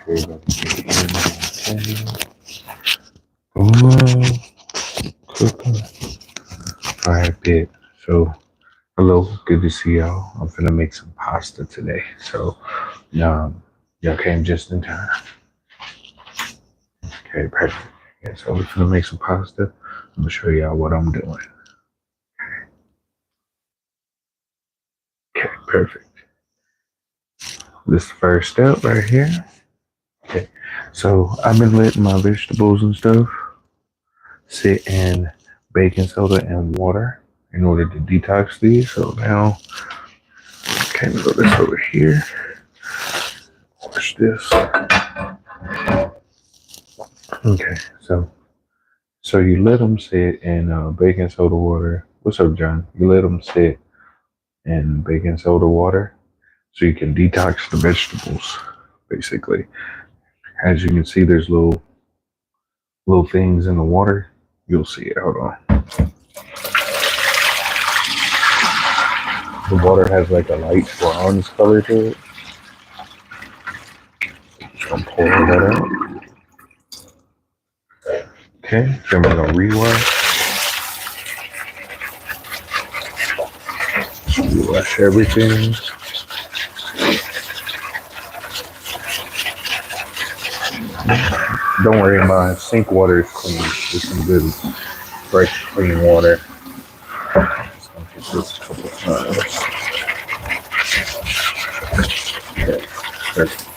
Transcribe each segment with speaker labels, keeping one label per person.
Speaker 1: sure everybody can hear me okay. Cooking. Alright, bit. So, hello, good to see y'all. I'm finna make some pasta today. So, y'all came just in time. Okay, perfect. Yeah, so we're finna make some pasta. I'm gonna show y'all what I'm doing. Okay, perfect. This first step right here. Okay, so I've been letting my vegetables and stuff sit in baking soda and water in order to detox these. So now, okay, go this over here. Wash this. Okay, so you let them sit in baking soda water. What's up, John? You let them sit in baking soda water so you can detox the vegetables, basically. As you can see, there's little things in the water. You'll see it. Hold on. The water has like a light bronze color to it. Just gonna pour that out. Okay, then we're gonna rewash. Rewash everything. Don't worry, my sink water is clean. It's some good, fresh, clean water. Just gonna get this a couple times. Okay, perfect.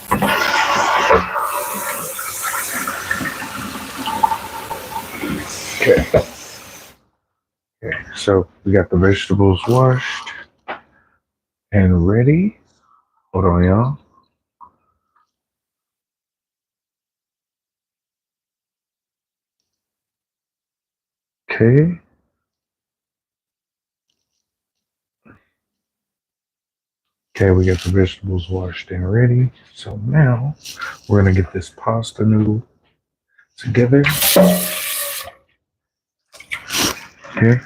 Speaker 1: Okay, so we got the vegetables washed and ready. Hold on, y'all. Okay. Okay, we got the vegetables washed and ready. So now we're gonna get this pasta noodle together. Okay.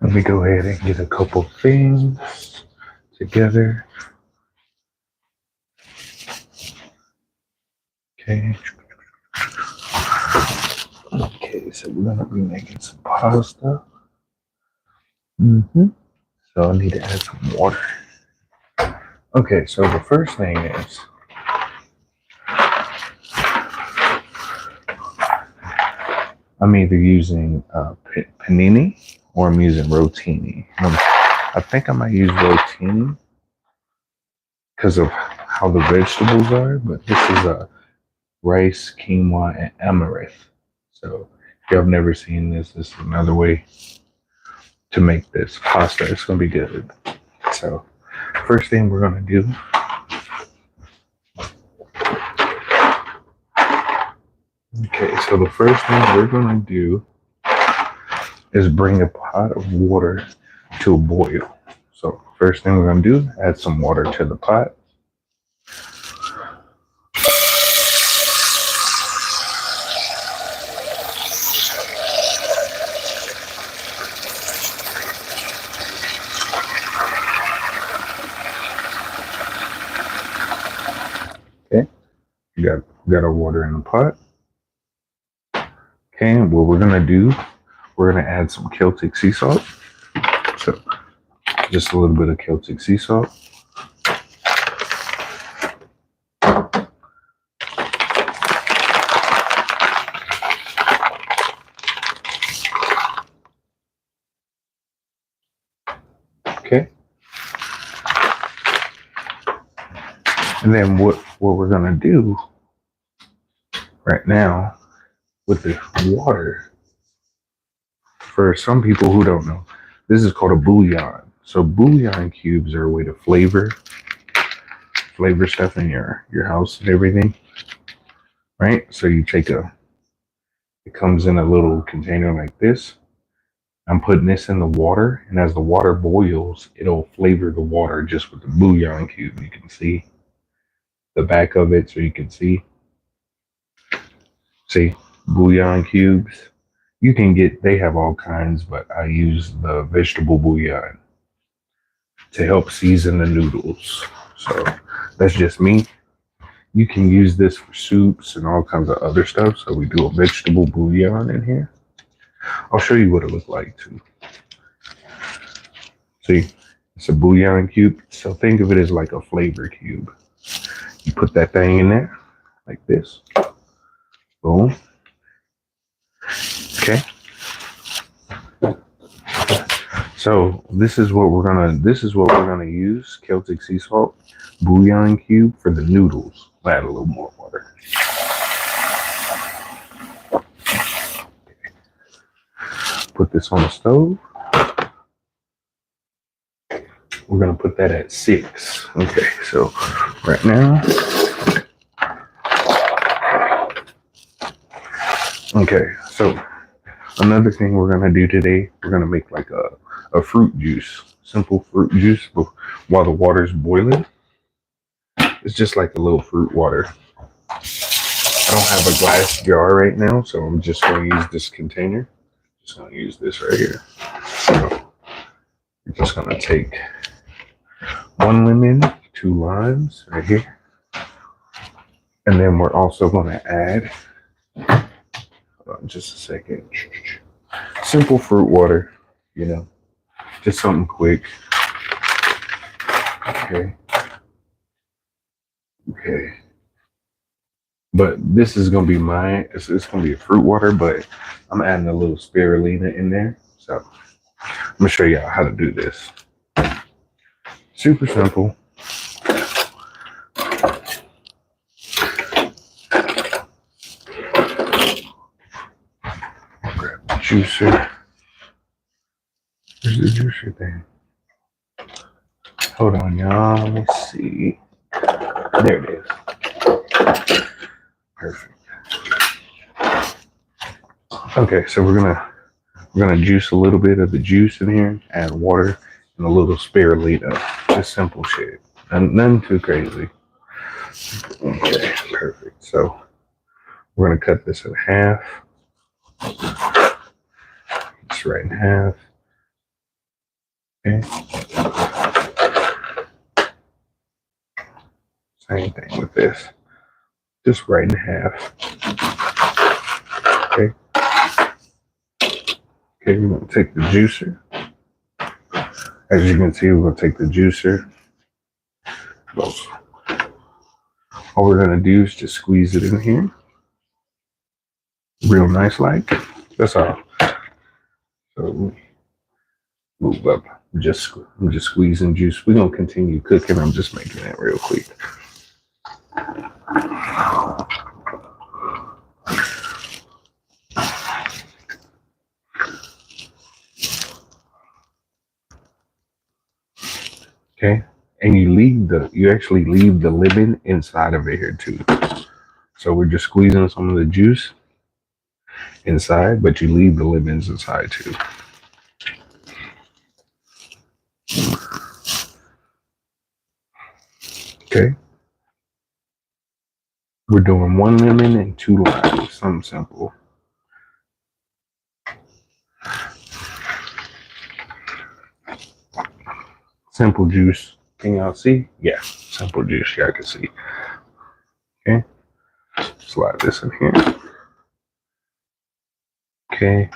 Speaker 1: Let me go ahead and get a couple things together. Okay. Okay, so we're gonna be making some pasta. So I need to add some water. Okay, so the first thing is I'm either using penne or I'm using rotini. I think I might use rotini because of how the vegetables are, but this is a rice, quinoa, and amaranth. So if you have never seen this, this is another way to make this pasta. It's gonna be good. So first thing we're gonna do okay, so the first thing we're gonna do is bring a pot of water to a boil. So first thing we're gonna do, add some water to the pot. Okay, we got our water in the pot. Okay, and what we're gonna do, we're gonna add some Celtic sea salt. So just a little bit of Celtic sea salt. Okay. And then what we're gonna do right now with the water, for some people who don't know, this is called a bouillon. So bouillon cubes are a way to flavor stuff in your house and everything, right? So you take it comes in a little container like this. I'm putting this in the water, and as the water boils, it'll flavor the water just with the bouillon cube. You can see the back of it, so you can see bouillon cubes. You can get, they have all kinds, but I use the vegetable bouillon to help season the noodles. So That's just me. You can use this for soups and all kinds of other stuff. So we do a vegetable bouillon in here. I'll show you what it looks like too. See, it's a bouillon cube. So think of it as like a flavor cube. You put that thing in there like this. Boom. Okay. So this is what we're gonna use, Celtic sea salt bouillon cube for the noodles. We'll add a little more water. Put this on the stove. We're gonna put that at 6. Okay, so right now. Okay, so another thing we're gonna do today, we're gonna make like a fruit juice, simple fruit juice while the water's boiling. It's just like a little fruit water. I don't have a glass jar right now, so I'm just gonna use this container. Just gonna use this right here. So we're just gonna take 1 lemon, 2 limes right here. And then we're also gonna add, hold on just a second. Simple fruit water, you know, just something quick. Okay. Okay. But this is gonna be it's gonna be a fruit water, but I'm adding a little spirulina in there. So I'm gonna show y'all how to do this. Super simple. Grab the juicer. Where's the juicer thing? Hold on, y'all. Let me see. There it is. Perfect. Okay, so we're gonna juice a little bit of the juice in here, add water and a little spirulina. Just simple shit. Nothing too crazy. Okay, perfect. So we're gonna cut this in half. It's right in half. Okay. Same thing with this. Just right in half. Okay. Okay, we're gonna take the juicer. As you can see, we're gonna take the juicer. All we're gonna do is just squeeze it in here. Real nice like. That's all. So move up. I'm just squeezing juice. We're gonna continue cooking. I'm just making it real quick. Okay, and you actually leave the lemon inside of it here too. So we're just squeezing some of the juice inside, but you leave the lemons inside too. Okay, we're doing 1 lemon and 2 limes. Something simple. Simple juice. Can y'all see? Yeah, simple juice. Y'all can see. Okay. Slide this in here. Okay.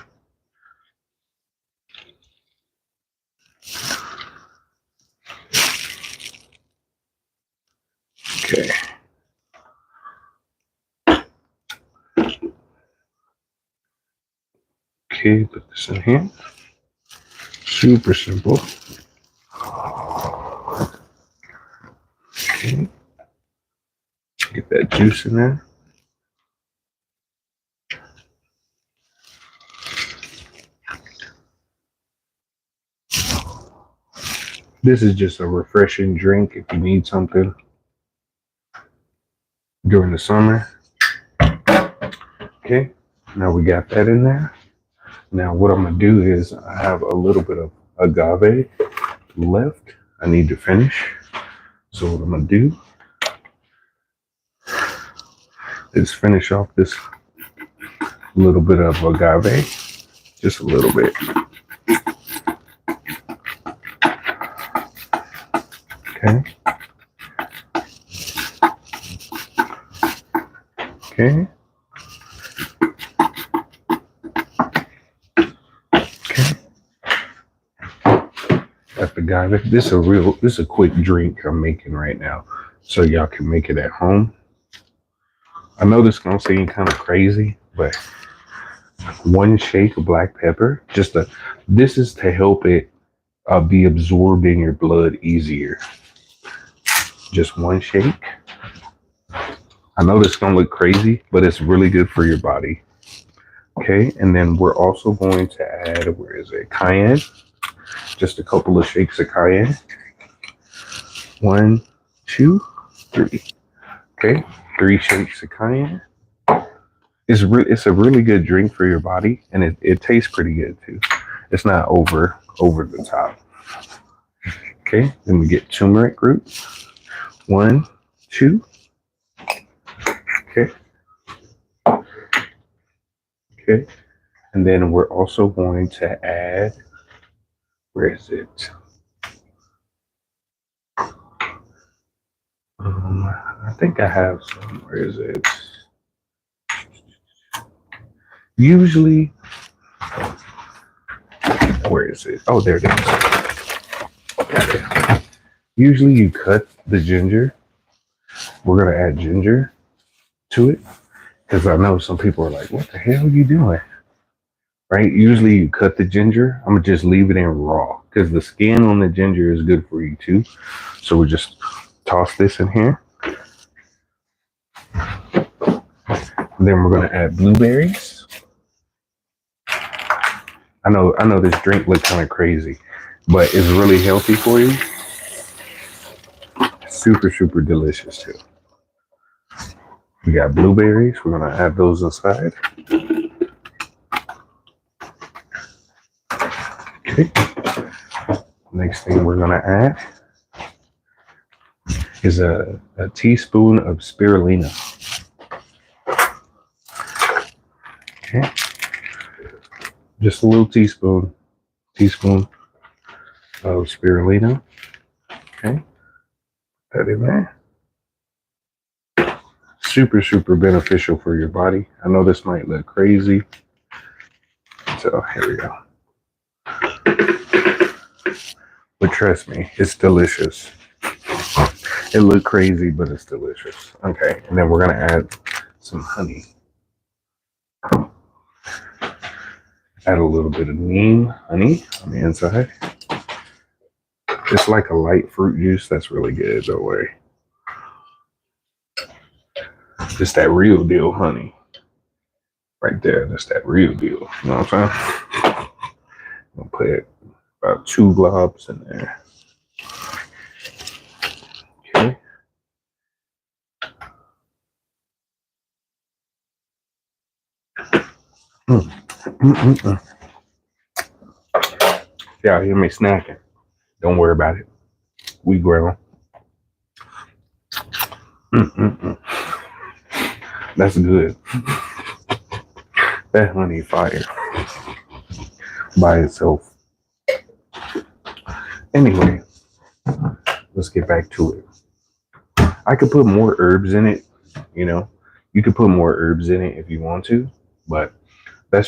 Speaker 1: Okay. Okay, put this in here. Super simple. Okay. Get that juice in there. This is just a refreshing drink if you need something during the summer. Okay, now we got that in there. Now what I'm gonna do is I have a little bit of agave left. I need to finish. So what I'm gonna do is finish off this little bit of agave, just a little bit. Okay. Okay. Okay. Got the guy. This is a quick drink I'm making right now, so y'all can make it at home. I know this gonna seem kind of crazy, but 1 shake of black pepper. This is to help it be absorbed in your blood easier. Just 1 shake. I know this is gonna look crazy, but it's really good for your body. Okay, and then we're also going to add, where is it? Cayenne. Just a couple of shakes of cayenne. 1, 2, 3. Okay, 3 shakes of cayenne. It's a really good drink for your body, and it tastes pretty good too. It's not over the top. Okay, then we get turmeric root. 1, 2. Okay. Okay, and then we're also going to add, where is it? I think I have some. Where is it? Usually, where is it? Oh, there it is. Okay. Usually you cut the ginger. We're going to add ginger to it, because I know some people are like, what the hell are you doing? Right? Usually you cut the ginger. I'm going to just leave it in raw, because the skin on the ginger is good for you too. So we just toss this in here. Then we're going to add blueberries. I know this drink looks kind of crazy, but it's really healthy for you. Super, super delicious too. We got blueberries. We're going to add those inside. Okay. Next thing we're going to add is a teaspoon of spirulina. Okay. Just a little teaspoon of spirulina. Okay. Put that in there. Super, super beneficial for your body. I know this might look crazy. So here we go. But trust me, it's delicious. It looked crazy, but it's delicious. Okay, and then we're gonna add some honey. Add a little bit of neem honey on the inside. It's like a light fruit juice. That's really good, don't worry. Just that real deal honey. Right there, that's that real deal. You know what I'm saying? I'll put about 2 globs in there. Okay. Y'all hear me snacking? Don't worry about it. We grown. That's good. That honey fire by itself. Anyway, let's get back to it. I could put more herbs in it. You know, you could put more herbs in it if you want to, but that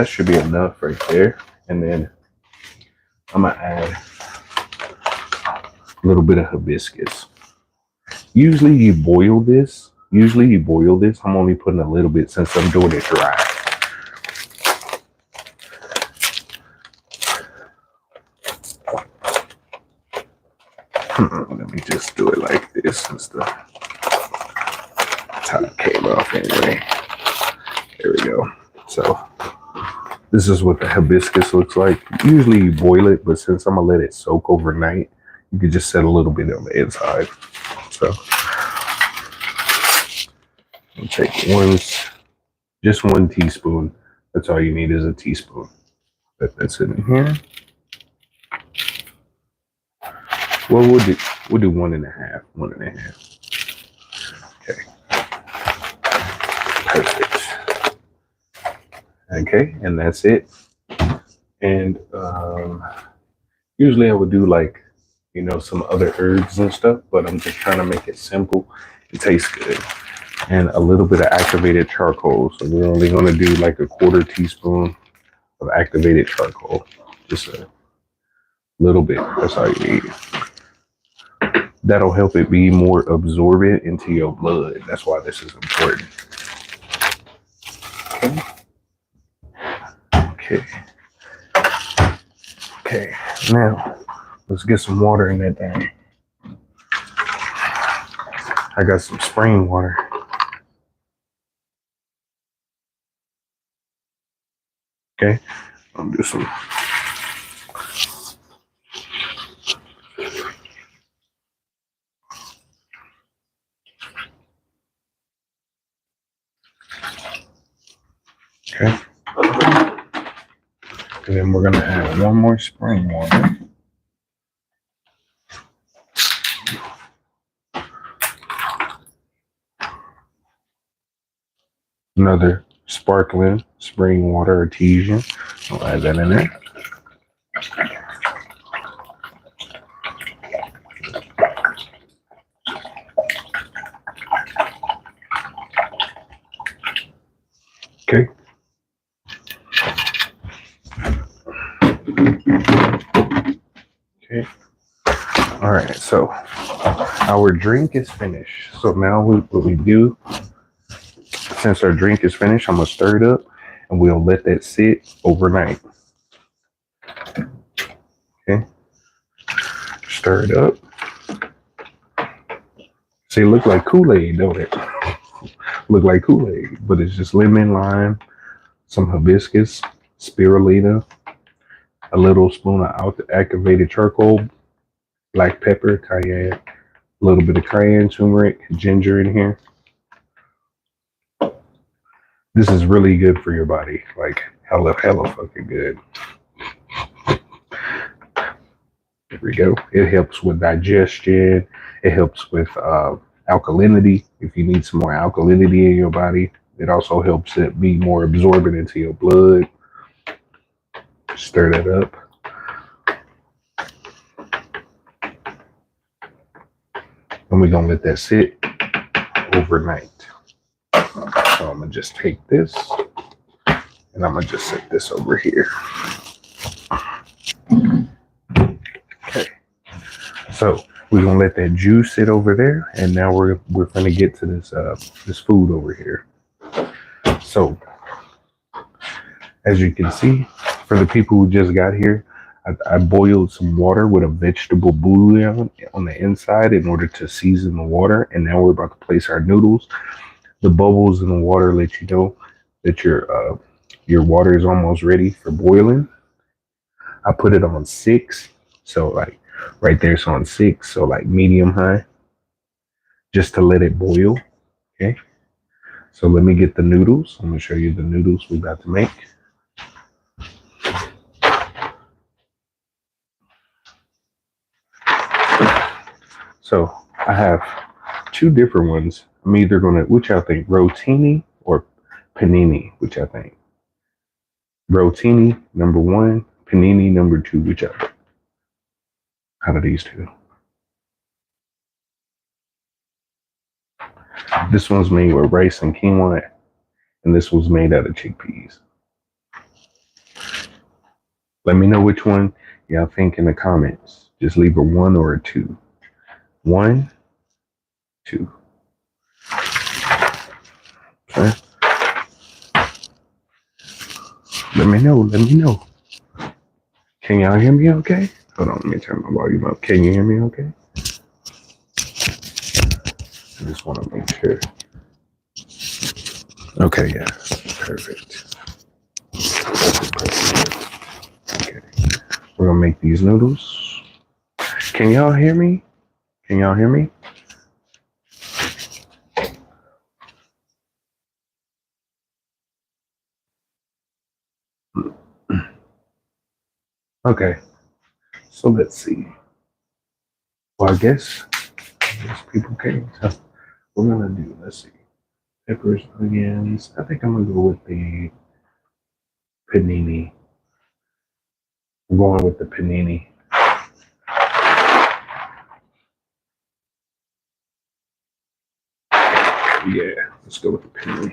Speaker 1: should be enough right there. And then I'm gonna add a little bit of hibiscus. Usually you boil this. I'm only putting a little bit since I'm doing it dry. Let me just do it like this since the top came off anyway. There we go. So this is what the hibiscus looks like. Usually you boil it, but since I'm gonna let it soak overnight, you could just set a little bit on the inside. So I'll take just 1 teaspoon. That's all you need is a teaspoon. That's in here. Well, we'll do 1.5. 1.5. Okay. Perfect. Okay, and that's it. And usually I would do like, you know, some other herbs and stuff, but I'm just trying to make it simple. It tastes good. and a little bit of activated charcoal. So we're only going to do like a 1/4 teaspoon of activated charcoal. Just a little bit. That's all you need. That'll help it be more absorbent into your blood. That's why this is important. Okay. Okay. Now, let's get some water in that thing. I got some spring water. Okay. I'll do some. Okay. And then we're going to add one more spring water. Another sparkling spring water artesian. I'll add that in there. Okay. Okay. All right. So our drink is finished. So now what we do, since our drink is finished, I'm going to stir it up and we'll let that sit overnight. Okay. Stir it up. See, it look like Kool-Aid, don't it? Look like Kool-Aid, but it's just lemon, lime, some hibiscus, spirulina, a little spoon of activated charcoal, black pepper, cayenne, a little bit of cayenne, turmeric, ginger in here. This is really good for your body, like hella fucking good. There we go. It helps with digestion. It helps with alkalinity. If you need some more alkalinity in your body, it also helps it be more absorbent into your blood. Stir that up. And we're going to let that sit overnight. So I'm going to just take this and I'm going to just set this over here. Okay. So we're going to let that juice sit over there. And now we're going to get to this food over here. So as you can see, for the people who just got here, I boiled some water with a vegetable bouillon on the inside in order to season the water. And now we're about to place our noodles. The bubbles in the water let you know that your water is almost ready for boiling. I put it on 6. So like right there, it's on 6. So like medium high, just to let it boil. Okay. So let me get the noodles. I'm going to show you the noodles we're about to make. So I have 2 different ones. I'm either going to, which I think, rotini or panini, which I think. Rotini, number 1, panini, number 2, which I think. Out of these 2. This one's made with rice and quinoa, and this one's made out of chickpeas. Let me know which one y'all think in the comments. Just leave a 1 or a 2. 1, 2. Okay. Let me know. Can y'all hear me okay? Hold on, let me turn my volume up. Can you hear me okay? I just want to make sure. Okay, yeah. Perfect. Okay. We're going to make these noodles. Can y'all hear me? Can y'all hear me? Okay. So let's see. Well, I guess people came. So we're going to do, let's see. Peppers, onions. I think I'm going to go with the panini. I'm going with the panini. Yeah, let's go with the penne.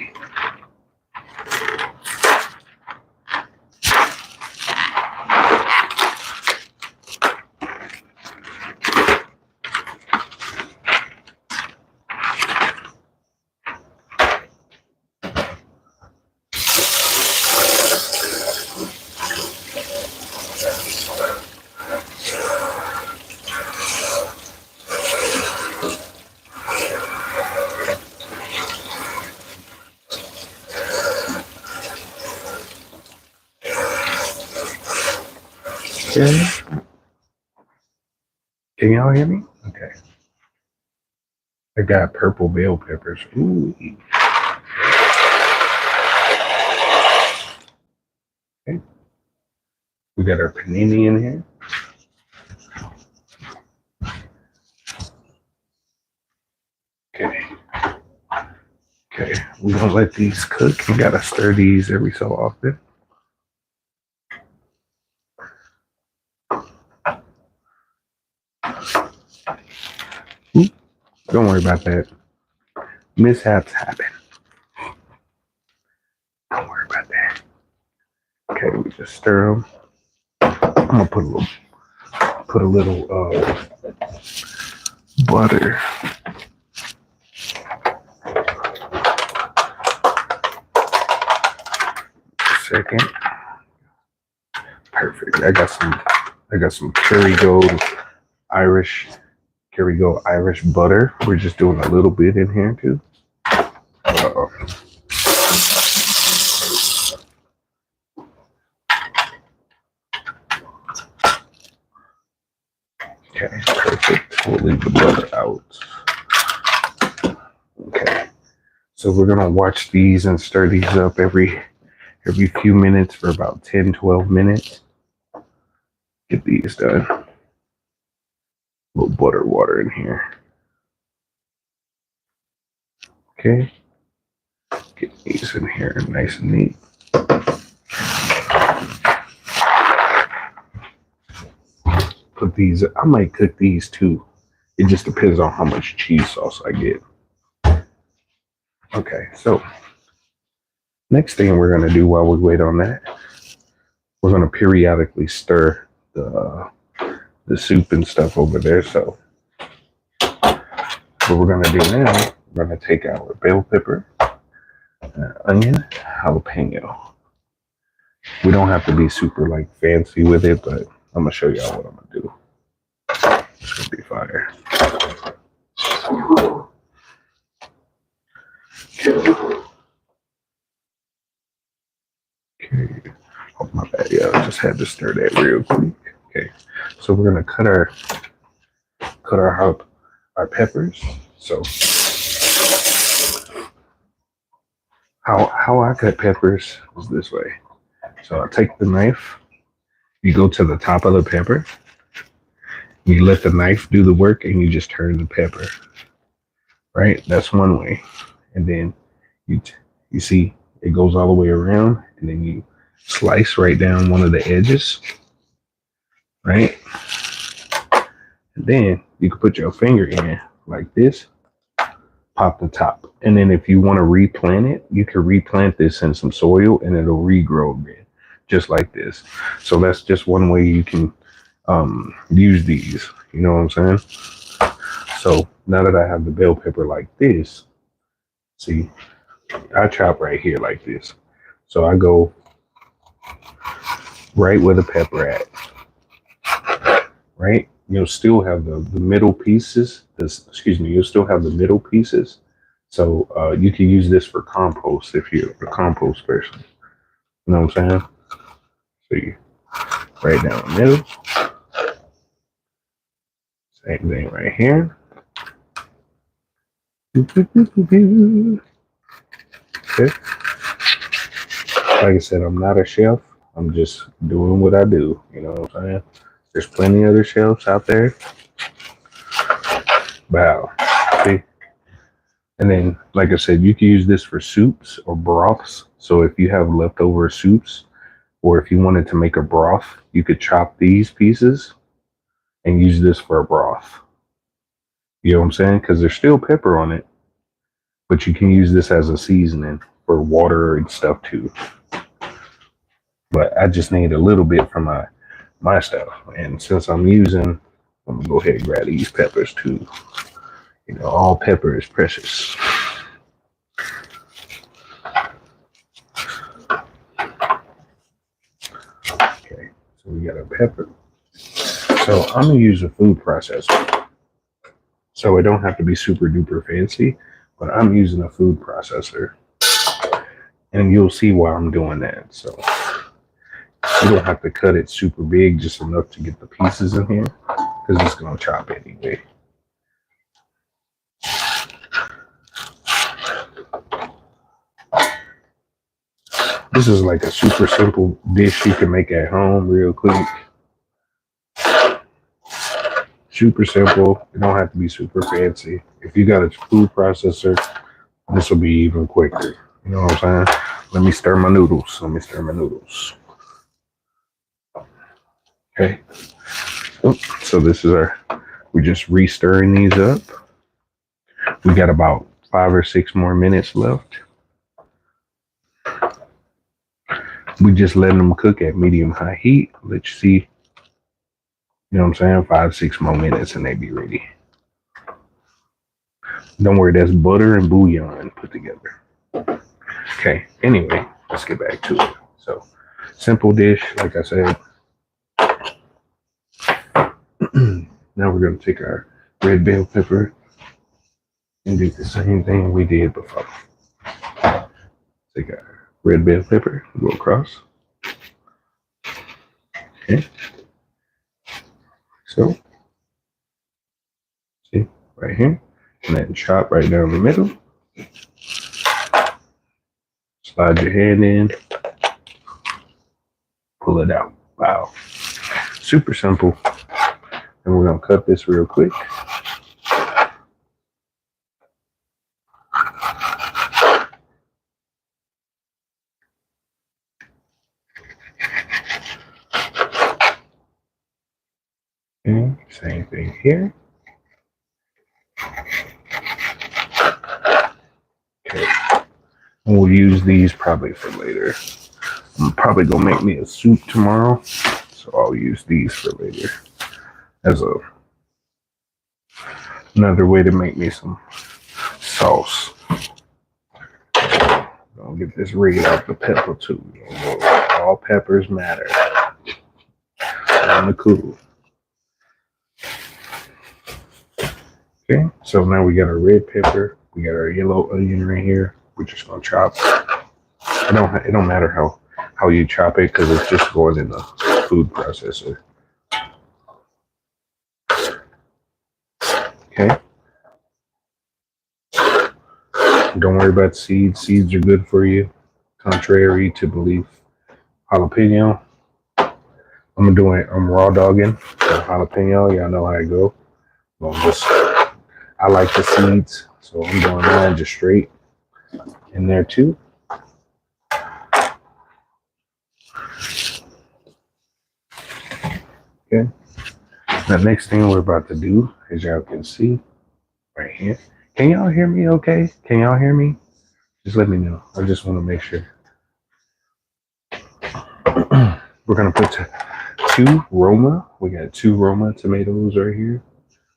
Speaker 1: Okay. Can y'all hear me? Okay. I got purple bell peppers. Ooh. Okay. We got our panini in here. Okay. Okay. We're gonna let these cook. You gotta stir these every so often. Ooh. Don't worry about that. Mishaps happen. Don't worry about that. Okay, we just stir them. I'm gonna put a little butter. Second. Perfect. I got some Kerry Irish butter. We're just doing a little bit in here too. Okay, perfect. We'll leave the butter out. Okay, so we're gonna watch these and stir these up every few minutes for about 10-12 minutes. Get these done. A little butter water in here. Okay, get these in here nice and neat. Put these, I might cook these too. It just depends on how much cheese sauce I get. Okay, so next thing we're gonna do while we wait on that, we're gonna periodically stir the soup and stuff over there. So what we're gonna do now, we're gonna take our bell pepper, onion, jalapeno. We don't have to be super like fancy with it, but I'm gonna show y'all what I'm gonna do. It's gonna be fire. Okay. Oh my bad, yeah, I just had to stir that real quick. Okay, so we're gonna cut our peppers. So how I cut peppers is this way. So I take the knife, you go to the top of the pepper, you let the knife do the work, and you just turn the pepper. Right, that's one way. And then you see it goes all the way around, and then you slice right down one of the edges, right? And then you can put your finger in like this, pop the top. And then if you want to replant it, you can replant this in some soil and it'll regrow again, just like this. So that's just one way you can use these, you know what I'm saying? So now that I have the bell pepper like this, see, I chop right here like this. So I go right where the pepper at, right? You'll still have the middle pieces. You'll still have the middle pieces. So you can use this for compost if you're a compost person. You know what I'm saying? So you right down the middle. Same thing right here. Okay. Like I said, I'm not a chef. I'm just doing what I do. You know what I'm saying? There's plenty of other chefs out there. Wow. See? And then, like I said, you can use this for soups or broths. So if you have leftover soups, or if you wanted to make a broth, you could chop these pieces and use this for a broth. You know what I'm saying? Because there's still pepper on it, but you can use this as a seasoning for water and stuff too. But I just need a little bit for my stuff. And since I'm using, I'm gonna go ahead and grab these peppers too. You know, all pepper is precious. Okay, so we got our pepper. So I'm gonna use a food processor. So it don't have to be super duper fancy, but I'm using a food processor. And you'll see why I'm doing that. So you don't have to cut it super big, just enough to get the pieces in here, because it's gonna chop anyway. This is like a super simple dish you can make at home real quick. Super simple. It don't have to be super fancy. If you got a food processor, this will be even quicker. You know what I'm saying? Let me stir my noodles. Okay. So this is we're just re-stirring these up. We got about 5 or 6 more minutes left. We just letting them cook at medium-high heat. Let's see. You know what I'm saying? 5, 6 more minutes and they be ready. Don't worry, that's butter and bouillon put together. Okay, anyway, let's get back to it. So, simple dish, like I said. Now we're going to take our red bell pepper and do the same thing we did before. Take our red bell pepper, go across. Okay. So, see, right here. And then chop right down the middle. Slide your hand in. Pull it out. Wow. Super simple. And we're going to cut this real quick. Okay, same thing here. Okay. And we'll use these probably for later. I'm probably going to make me a soup tomorrow. So I'll use these for later. As another way to make me some sauce. Gonna get this rig out the pepper too. All peppers matter. On the cool. Okay, so now we got our red pepper. We got our yellow onion right here. We're just gonna chop. It don't matter how you chop it, because it's just going in the food processor. Okay. Don't worry about seeds. Seeds are good for you, contrary to belief. Jalapeno. I'm raw dogging the jalapeno. Y'all know how I go. I like the seeds, so I'm doing mine just straight in there too. Okay. The next thing we're about to do, as y'all can see right here. Can y'all hear me okay? Can y'all hear me? Just let me know. I just want to make sure. We're going to put 2 Roma. We got 2 Roma tomatoes right here.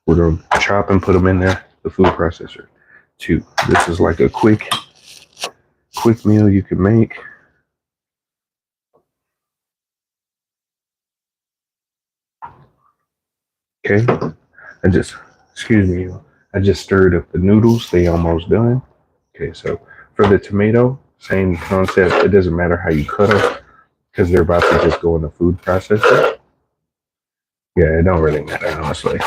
Speaker 1: We're going to chop and put them in there, the food processor. 2. This is like a quick meal you can make. Okay. I just stirred up the noodles. They almost done. Okay, so for the tomato, same concept. It doesn't matter how you cut them, because they're about to just go in the food processor. Yeah, it don't really matter, honestly.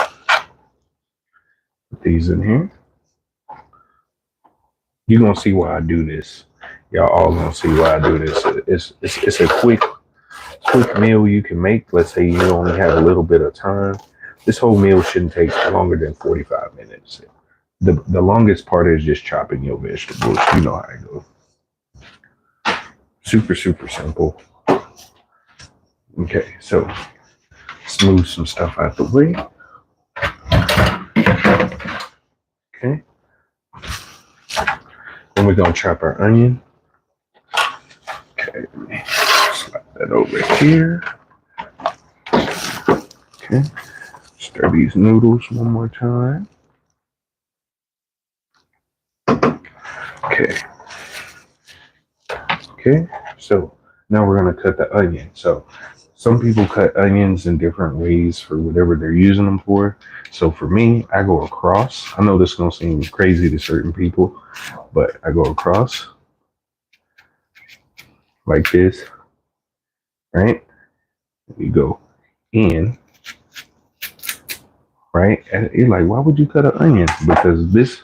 Speaker 1: Put these in here. You're gonna see why I do this. Y'all all gonna see why I do this. It's a quick meal you can make. Let's say you only have a little bit of time. This whole meal shouldn't take longer than 45 minutes. The longest part is just chopping your vegetables. You know how it goes. Super, super simple. Okay, so let's move some stuff out the way. Okay. And we're gonna chop our onion. Okay, let me slide that over here. Okay, stir these noodles one more time. Okay. Okay, so now we're gonna cut the onion. So some people cut onions in different ways for whatever they're using them for. So for me, I go across. I know this is gonna seem crazy to certain people, but I go across like this, right? You go in, right? And you're like, why would you cut an onion? Because this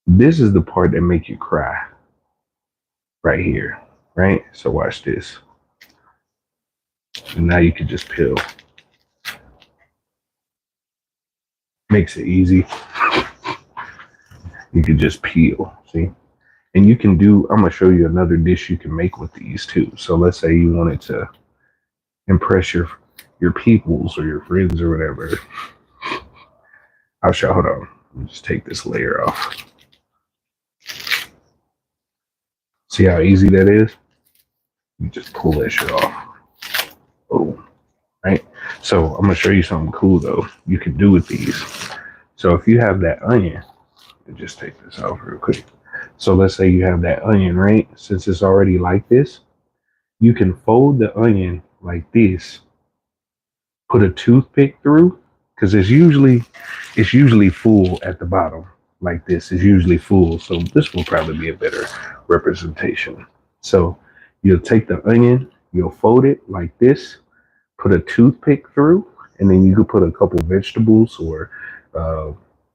Speaker 1: is the part that make you cry, right here, right? So watch this. And now you can just peel. Makes it easy. You can just peel, see? And you can do, I'm gonna show you another dish you can make with these too. So let's say you wanted to impress your peoples or your friends or whatever. I'll show, hold on. Let me just take this layer off. See how easy that is? You just pull that shit off. Oh, right? So I'm gonna show you something cool though you can do with these. So if you have that onion, just take this off real quick. So let's say you have that onion, right? Since it's already like this, you can fold the onion like this, put a toothpick through, because it's usually full at the bottom. Like this is usually full. So this will probably be a better representation. So you'll take the onion, you'll fold it like this, put a toothpick through, and then you could put a couple vegetables or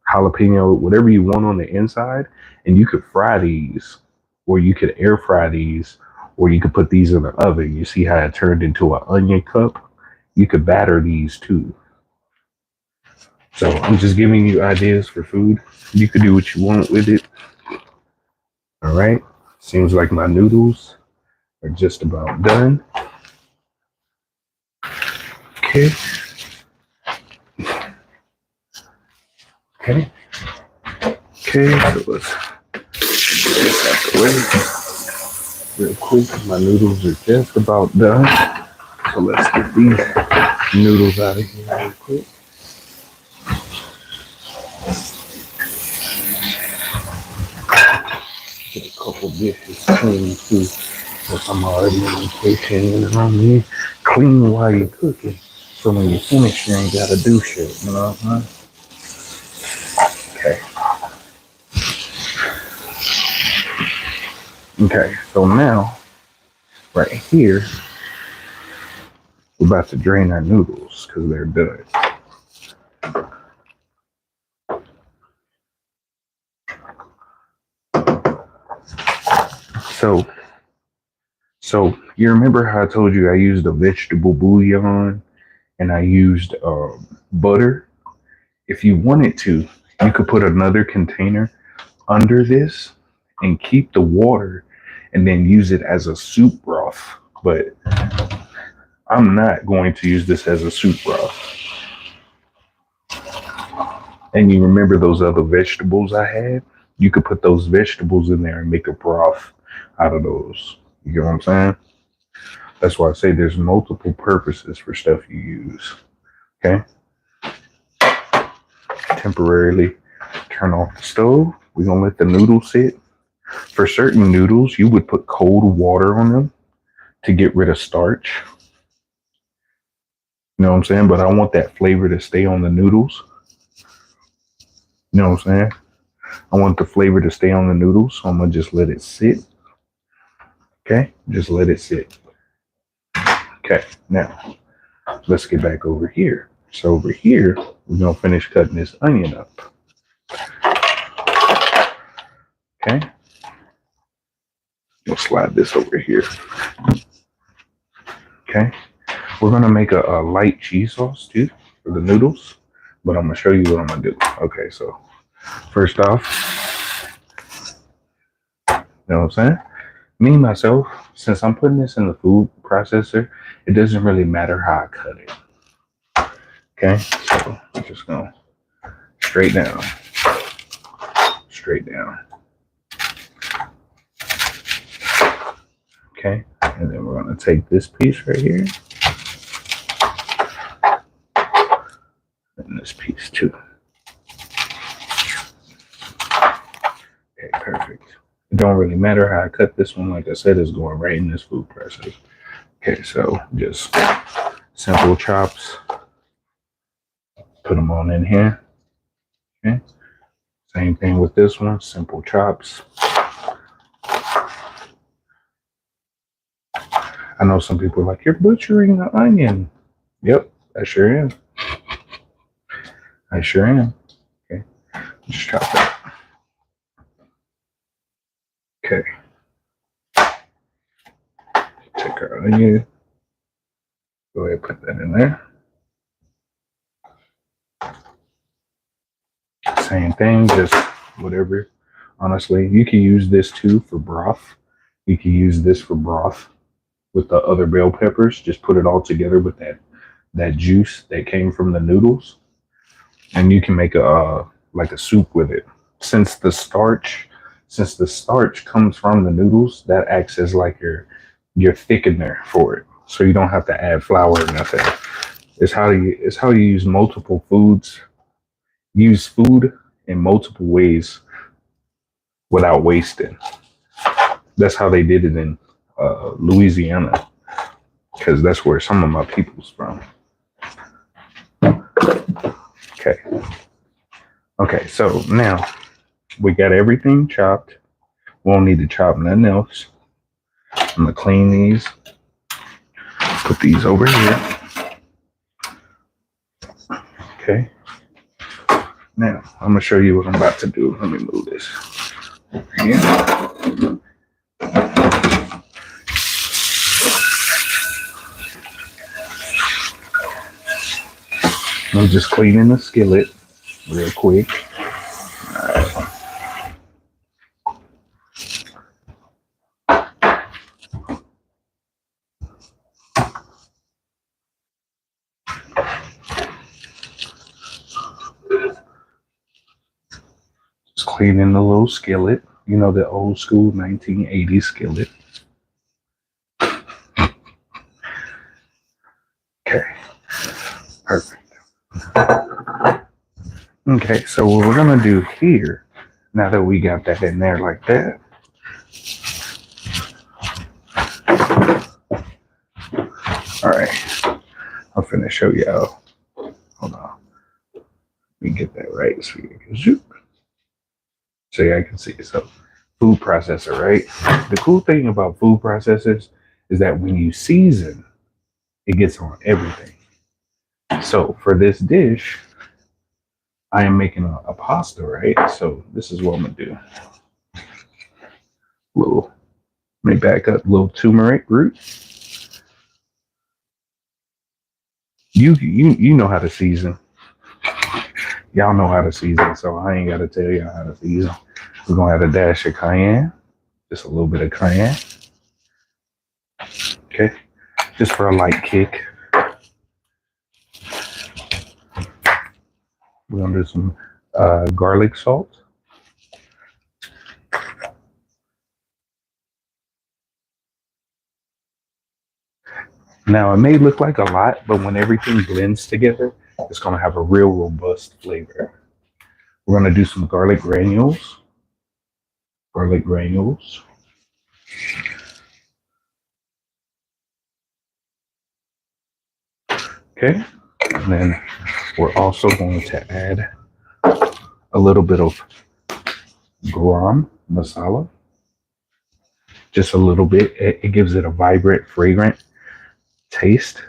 Speaker 1: jalapeno, whatever you want on the inside, and you could fry these, or you could air fry these, or you could put these in the oven. You see how it turned into an onion cup? You could batter these too. So I'm just giving you ideas for food. You could do what you want with it. All right. Seems like my noodles are just about done. Okay. Okay. Okay, so let's get this out the way real quick. My noodles are just about done. So let's get these noodles out of here real quick. Get a couple dishes clean too. If I'm already in the kitchen, you know what I mean? Clean while you're cooking. So when you finish, you ain't gotta do shit, you know what I'm saying? Okay. Okay, so now, right here, we're about to drain our noodles because they're done. So you remember how I told you I used a vegetable bouillon and I used butter? If you wanted to, you could put another container under this and keep the water and then use it as a soup broth. But I'm not going to use this as a soup broth. And you remember those other vegetables I had? You could put those vegetables in there and make a broth out of those. You get what I'm saying? That's why I say there's multiple purposes for stuff you use. Okay? Temporarily turn off the stove. We're going to let the noodles sit. For certain noodles, you would put cold water on them to get rid of starch. You know what I'm saying? But I want that flavor to stay on the noodles. You know what I'm saying? I want the flavor to stay on the noodles, so I'm going to just let it sit. Okay? Just let it sit. Okay, now, let's get back over here. So over here, we're going to finish cutting this onion up. Okay? We'll slide this over here. Okay? We're going to make a light cheese sauce, too, for the noodles. But I'm going to show you what I'm going to do. Okay, so first off, you know what I'm saying? Me, myself, since I'm putting this in the food processor, it doesn't really matter how I cut it. Okay, so I'm just going straight down. Straight down. Okay, and then we're going to take this piece right here and this piece too. Okay, perfect. It don't really matter how I cut this one. Like I said, it's going right in this food processor. Okay, so just simple chops. Put them on in here. Okay. Same thing with this one, simple chops. I know some people are like, you're butchering the onion. Yep, I sure am. I sure am. Okay, just chop that. Okay. Take our onion. Go ahead and put that in there. Same thing, just whatever. Honestly, you can use this too for broth. You can use this for broth with the other bell peppers. Just put it all together with that juice that came from the noodles, and you can make a like a soup with it. Since the starch comes from the noodles, that acts as like your thickener for it, so you don't have to add flour or nothing. It's how you use multiple foods. Use food in multiple ways without wasting. That's how they did it in Louisiana, because that's where some of my people's from. Okay. Okay, so now we got everything chopped. We won't need to chop nothing else. I'm gonna clean these. Put these over here. Okay. Now, I'm going to show you what I'm about to do. Let me move this over here. I'm just cleaning the skillet real quick. All right. Just cleaning the little skillet. You know, the old school 1980s skillet. Okay. Perfect. Okay, so what we're going to do here, now that we got that in there like that, all right, I'm finna show y'all. Hold on. Let me get that right so you can zoom. So yeah, I can see it. So food processor, right? The cool thing about food processors is that when you season, it gets on everything. So for this dish, I am making a pasta, right? So this is what I'm gonna do. Let me back up. Little turmeric root. You know how to season. Y'all know how to season, so I ain't gotta tell y'all how to season. We're gonna add a dash of cayenne, just a little bit of cayenne. Okay, just for a light kick. We're gonna do some garlic salt. Now it may look like a lot, but when everything blends together, it's gonna have a real robust flavor. We're gonna do some garlic granules. Garlic granules. Okay, and then we're also going to add a little bit of garam masala. Just a little bit. It gives it a vibrant, fragrant taste,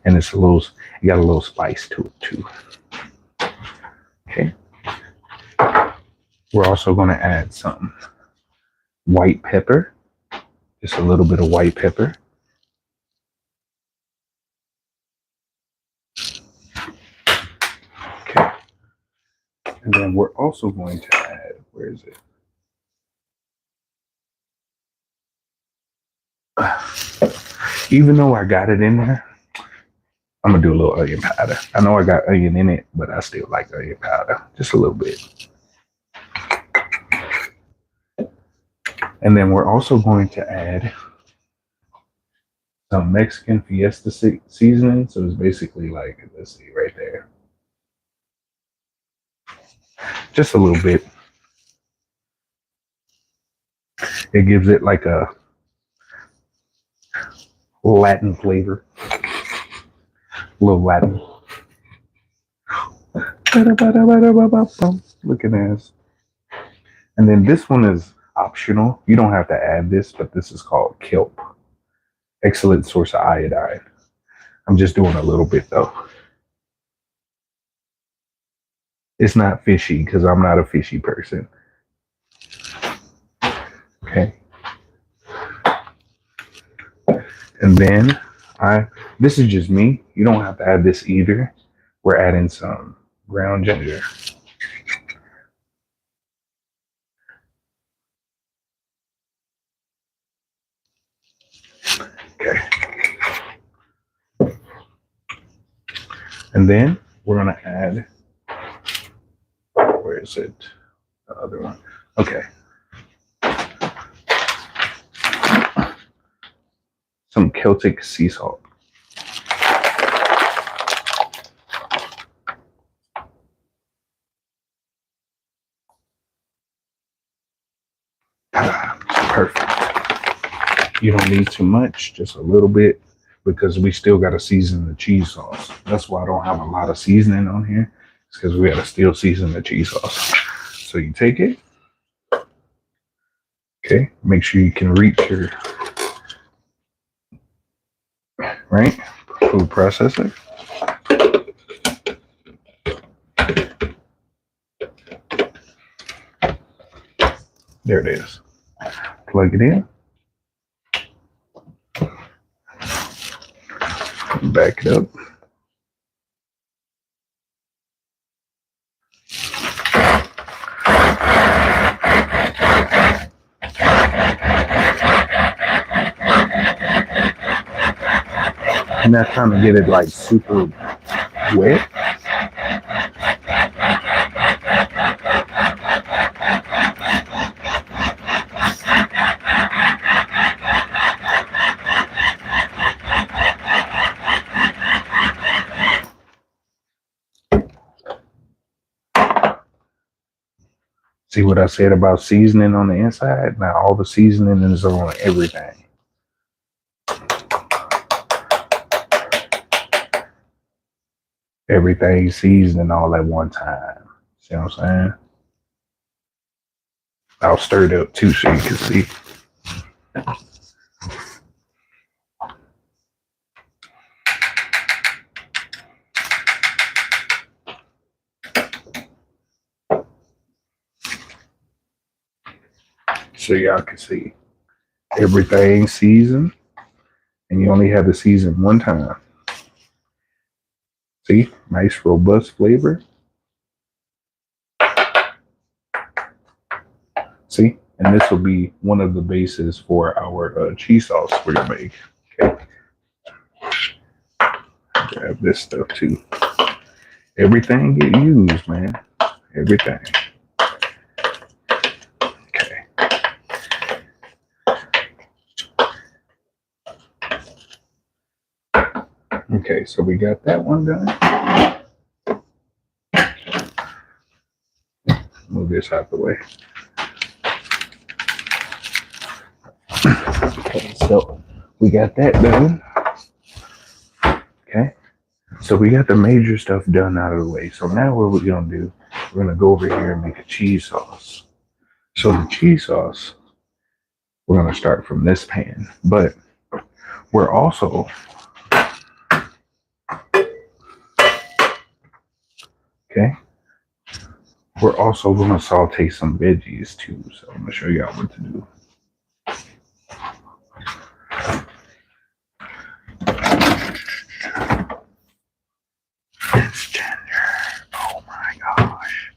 Speaker 1: and it got a little spice to it too. Okay. We're also going to add some white pepper, just a little bit of white pepper. Okay. And then we're also going to add, where is it? Even though I got it in there, I'm gonna do a little onion powder. I know I got onion in it, but I still like onion powder, just a little bit. And then we're also going to add some Mexican Fiesta seasoning. So it's basically like, let's see right there. Just a little bit. It gives it like a Latin flavor. A little Latin. Looking ass. And then this one is optional. You don't have to add this, but this is called KELP. Excellent source of iodine. I'm just doing a little bit though. It's not fishy because I'm not a fishy person. Okay. And then this is just me. You don't have to add this either. We're adding some ground ginger. Okay. And then we're gonna add, where is it? The other one. Okay. Some Celtic sea salt. Perfect. You don't need too much, just a little bit, because we still got to season the cheese sauce. That's why I don't have a lot of seasoning on here. It's because we got to still season the cheese sauce. So you take it. Okay. Make sure you can reach your food processor. There it is. Plug it in. Back it up. I'm not trying to get it like super wet. See what I said about seasoning on the inside? Now all the seasoning is on everything. Everything seasoned all at one time. See what I'm saying? I'll stir it up too so you can see. So y'all can see everything seasoned, and you only have to season one time. See, nice robust flavor. See, and this will be one of the bases for our cheese sauce we're gonna make. Okay, grab this stuff too. Everything get used, man. Everything. Okay, so we got that one done. Move this out the way. Okay, so we got that done. Okay, so we got the major stuff done out of the way. So now what we're gonna do, we're gonna go over here and make a cheese sauce. So the cheese sauce, we're gonna start from this pan, but we're also we're also going to saute some veggies too. So I'm going to show y'all what to do. It's tender. Oh my gosh.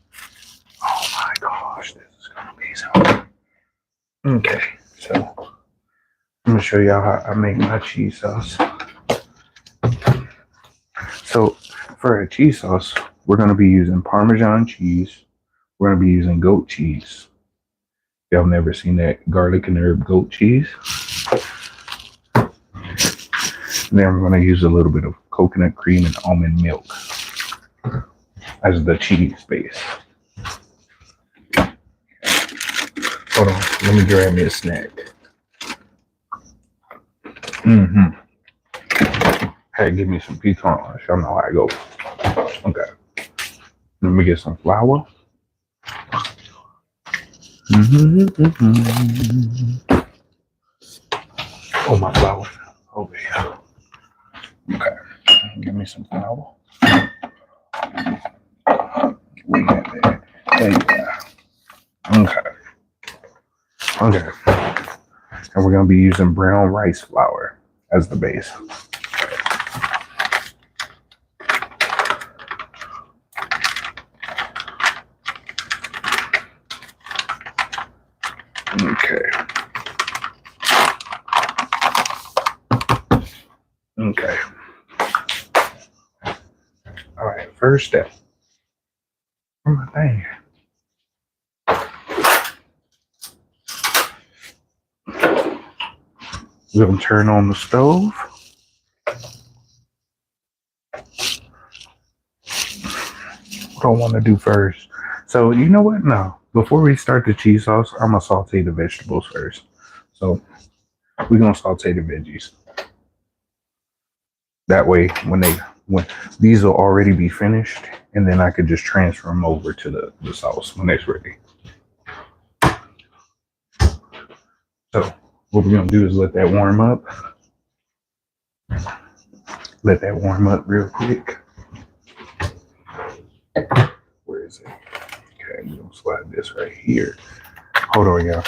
Speaker 1: Oh my gosh. This is going to be so. Okay. So I'm going to show y'all how I make my cheese sauce. So for a cheese sauce, we're going to be using Parmesan cheese. We're going to be using goat cheese. Y'all never seen that garlic and herb goat cheese? And then I'm going to use a little bit of coconut cream and almond milk as the cheese base. Hold on, let me grab me a snack. Hey, give me some pecans. Y'all know how I go. Okay. Let me get some flour. Oh, my flour over here. Okay. Give me some flour. We got that. There you go. Okay. Okay. And we're going to be using brown rice flour as the base. Okay. Okay. All right. First step. Where's my thing? We're going to turn on the stove. What do I want to do first? So, you know what? No. Before we start the cheese sauce, I'm going to saute the vegetables first. So, we're going to saute the veggies. That way, when these will already be finished, and then I could just transfer them over to the sauce when it's ready. So, what we're going to do is let that warm up. Let that warm up real quick. Where is it? Okay, I'm going to slide this right here. Hold on, y'all.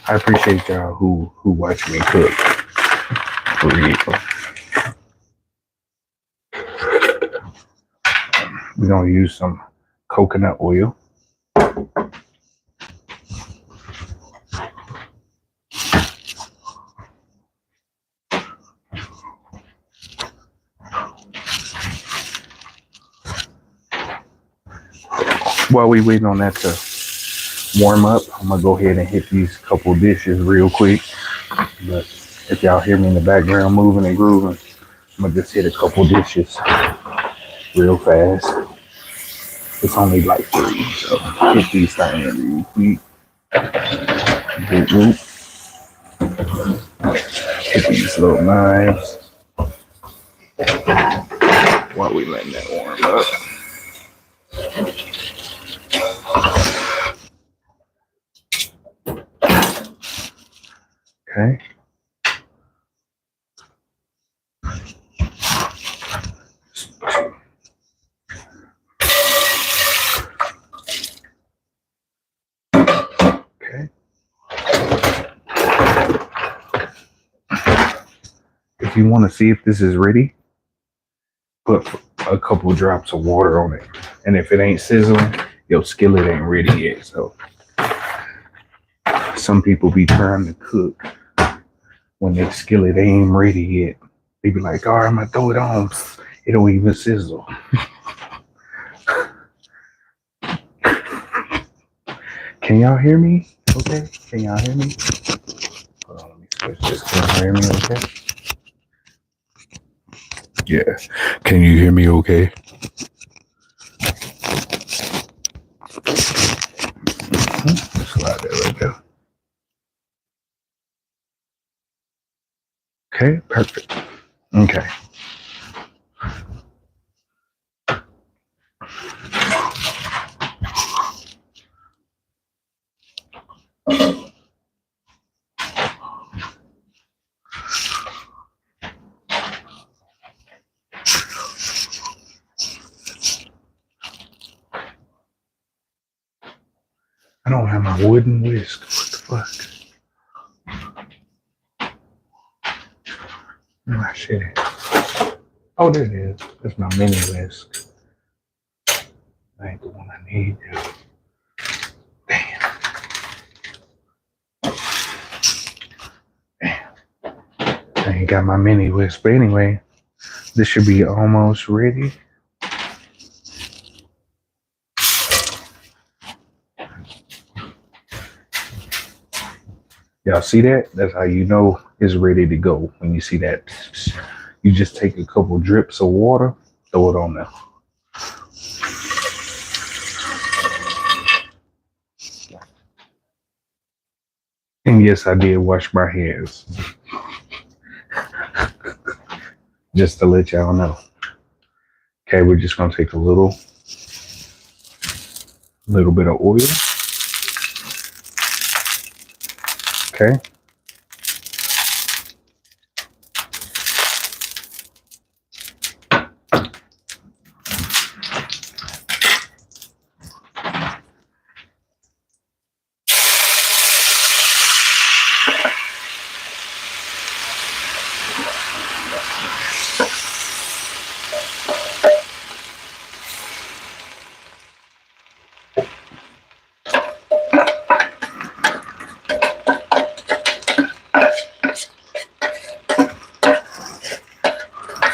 Speaker 1: I appreciate y'all who watch me cook. For real. We're going to use some coconut oil. While we waiting on that to warm up, I'm going to go ahead and hit these couple dishes real quick. But if y'all hear me in the background moving and grooving, I'm going to just hit a couple dishes real fast. It's only like 3, so hit these things real quick. Whoop, whoop. Hit these little knives while we letting that warm up. Okay. Okay. If you want to see if this is ready, put a couple drops of water on it. And if it ain't sizzling, your skillet ain't ready yet. So some people be trying to cook when their skillet ain't ready yet. They be like, all right, I'm gonna throw it on. It don't even sizzle. Can y'all hear me? Okay. Can y'all hear me? Hold on, let me switch this. Can y'all hear me okay? Yeah. Can you hear me okay? Slide that right there. Okay, perfect. Okay. I don't have my wooden whisk. What the fuck? Where my shit at? Oh, there it is. That's my mini whisk. That ain't the one I need. Damn. Damn. I ain't got my mini whisk. But anyway, this should be almost ready. Y'all see that? That's how you know it's ready to go. When you see that, you just take a couple drips of water, throw it on there. And yes, I did wash my hands. Just to let y'all know. Okay, we're just gonna take a little bit of oil. Okay.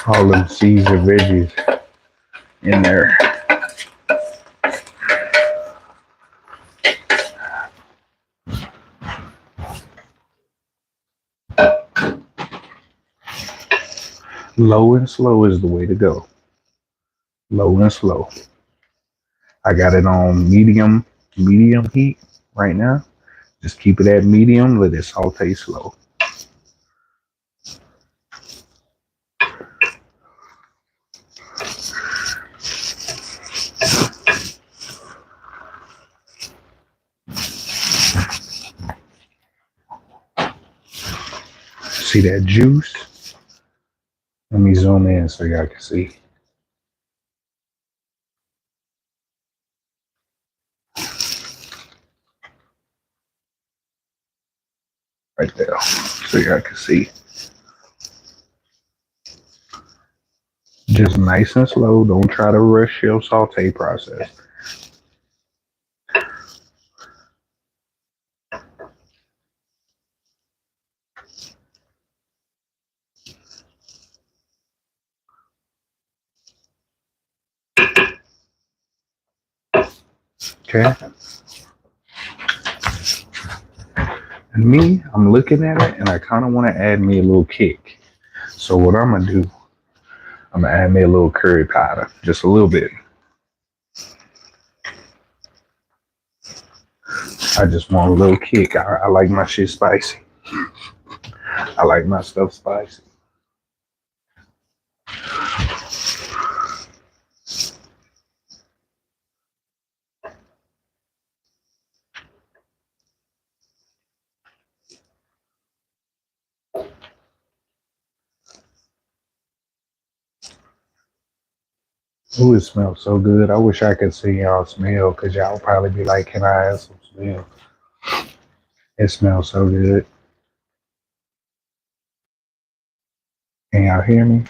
Speaker 1: All them seeds and veggies in there. Low and slow is the way to go. Low and slow. I got it on medium heat right now. Just keep it at medium, let it saute slow. See that juice? Let me zoom in so y'all can see. Right there, so y'all can see. Just nice and slow. Don't try to rush your saute process. Okay. And me, I'm looking at it and I kind of want to add me a little kick. So what I'm going to do, I'm going to add me a little curry powder, just a little bit. I just want a little kick. I like my shit spicy. I like my stuff spicy. Ooh, it smells so good. I wish I could see y'all smell, because y'all probably be like, can I have some smell? It smells so good. Can y'all hear me?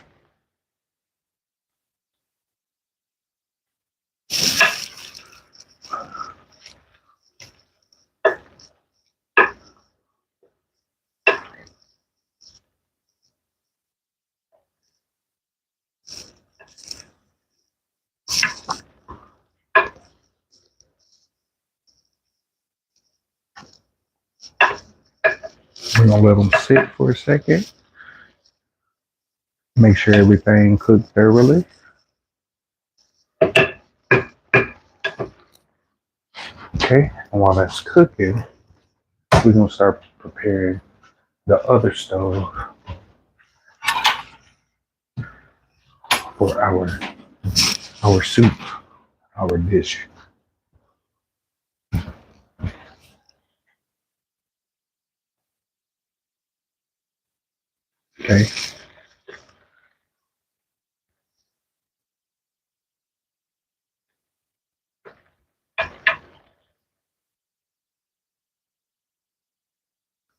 Speaker 1: We're going to let them sit for a second. Make sure everything cooked thoroughly. Okay, and while that's cooking, we're going to start preparing the other stove for our soup, our dish. Okay.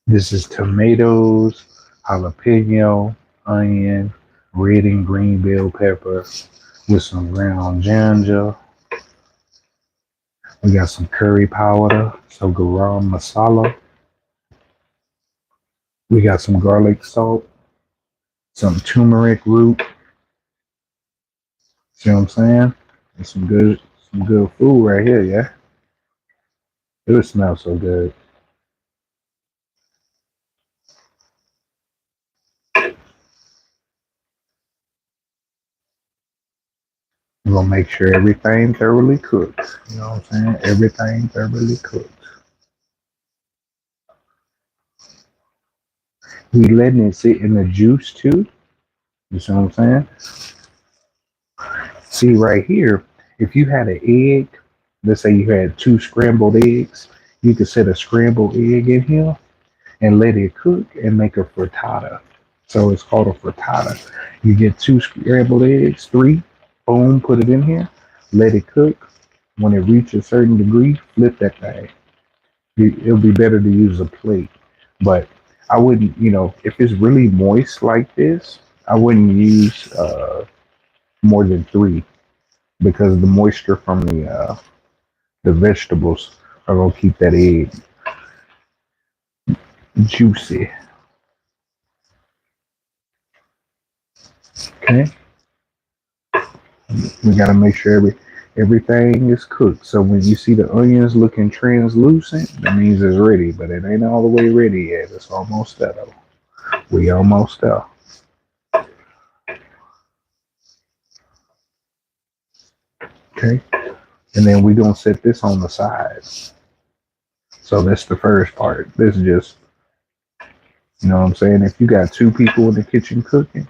Speaker 1: This is tomatoes, jalapeno, onion, red and green bell pepper with some ground ginger. We got some curry powder, some garam masala. We got some garlic salt, some turmeric root. See what I'm saying? And some good food right here, yeah. It would smell so good. gonna make sure everything thoroughly cooked. You know what I'm saying? Everything thoroughly cooked. We letting it sit in the juice too. You see what I'm saying? See right here, if you had an egg, let's say you had 2 scrambled eggs, you could set a scrambled egg in here and let it cook and make a frittata. So it's called a frittata. You get 2 scrambled eggs, 3, boom, put it in here, let it cook. When it reaches a certain degree, flip that thing. It'll be better to use a plate. But I wouldn't, if it's really moist like this, I wouldn't use more than 3 because the moisture from the vegetables are gonna keep that egg juicy. Okay, we gotta make sure everything is cooked. So when you see the onions looking translucent, that means it's ready, but it ain't all the way ready yet. It's almost there though. We almost there. Okay, and then we're gonna set this on the side. So that's the first part. This is just, you know what I'm saying? If you got 2 people in the kitchen cooking,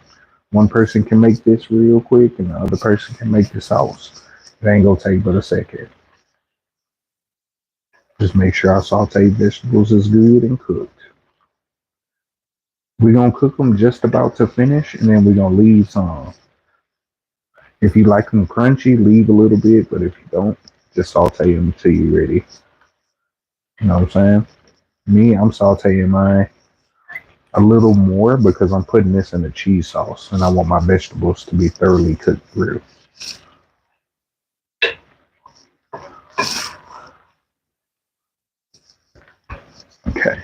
Speaker 1: one person can make this real quick and the other person can make the sauce. It ain't gonna take but a second. Just make sure our sauteed vegetables is good and cooked. We're gonna cook them just about to finish and then we're gonna leave some. If you like them crunchy, leave a little bit, but if you don't, just saute them until you're ready. You know what I'm saying? Me, I'm sauteing mine a little more because I'm putting this in the cheese sauce and I want my vegetables to be thoroughly cooked through. Okay.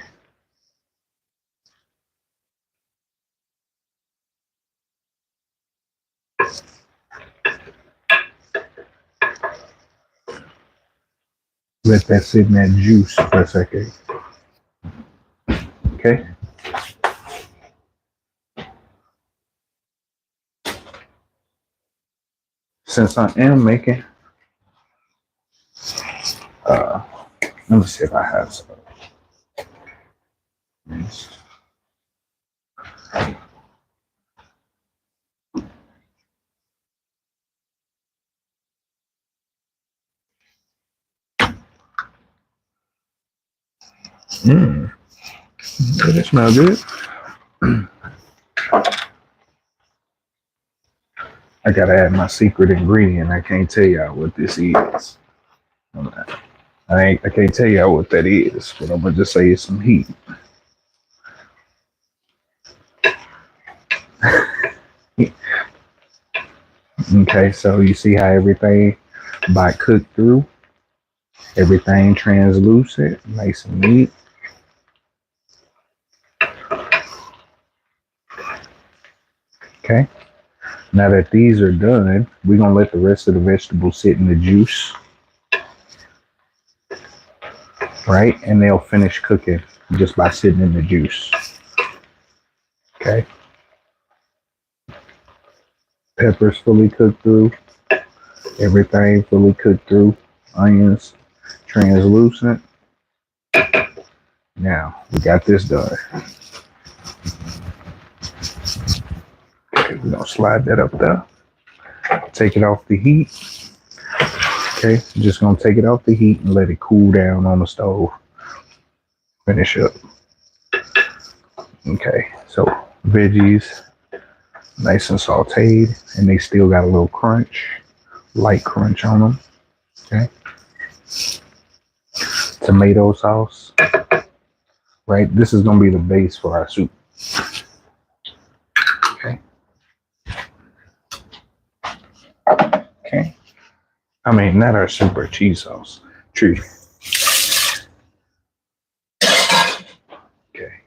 Speaker 1: Let that sit in that juice for a second. Okay. Since I am making, let me see if I have some. Does it smell good? I gotta add my secret ingredient. I can't tell y'all what this is. I can't tell y'all what that is, but I'm gonna just say it's some heat. Okay, so you see how everything by cooked through, everything translucent, nice and neat. Okay, now that these are done, we're gonna let the rest of the vegetables sit in the juice, right? And they'll finish cooking just by sitting in the juice. Okay. Peppers fully cooked through, everything fully cooked through, onions translucent. Now we got this done. Okay, we're gonna slide that up there. Take it off the heat. Okay, just gonna take it off the heat and let it cool down on the stove. Finish up. Okay, so veggies nice and sauteed, and they still got a little crunch, light crunch on them. Okay, tomato sauce. Right, this is gonna be the base for our soup. Okay. Okay. I mean, not our super cheese sauce. True. Okay.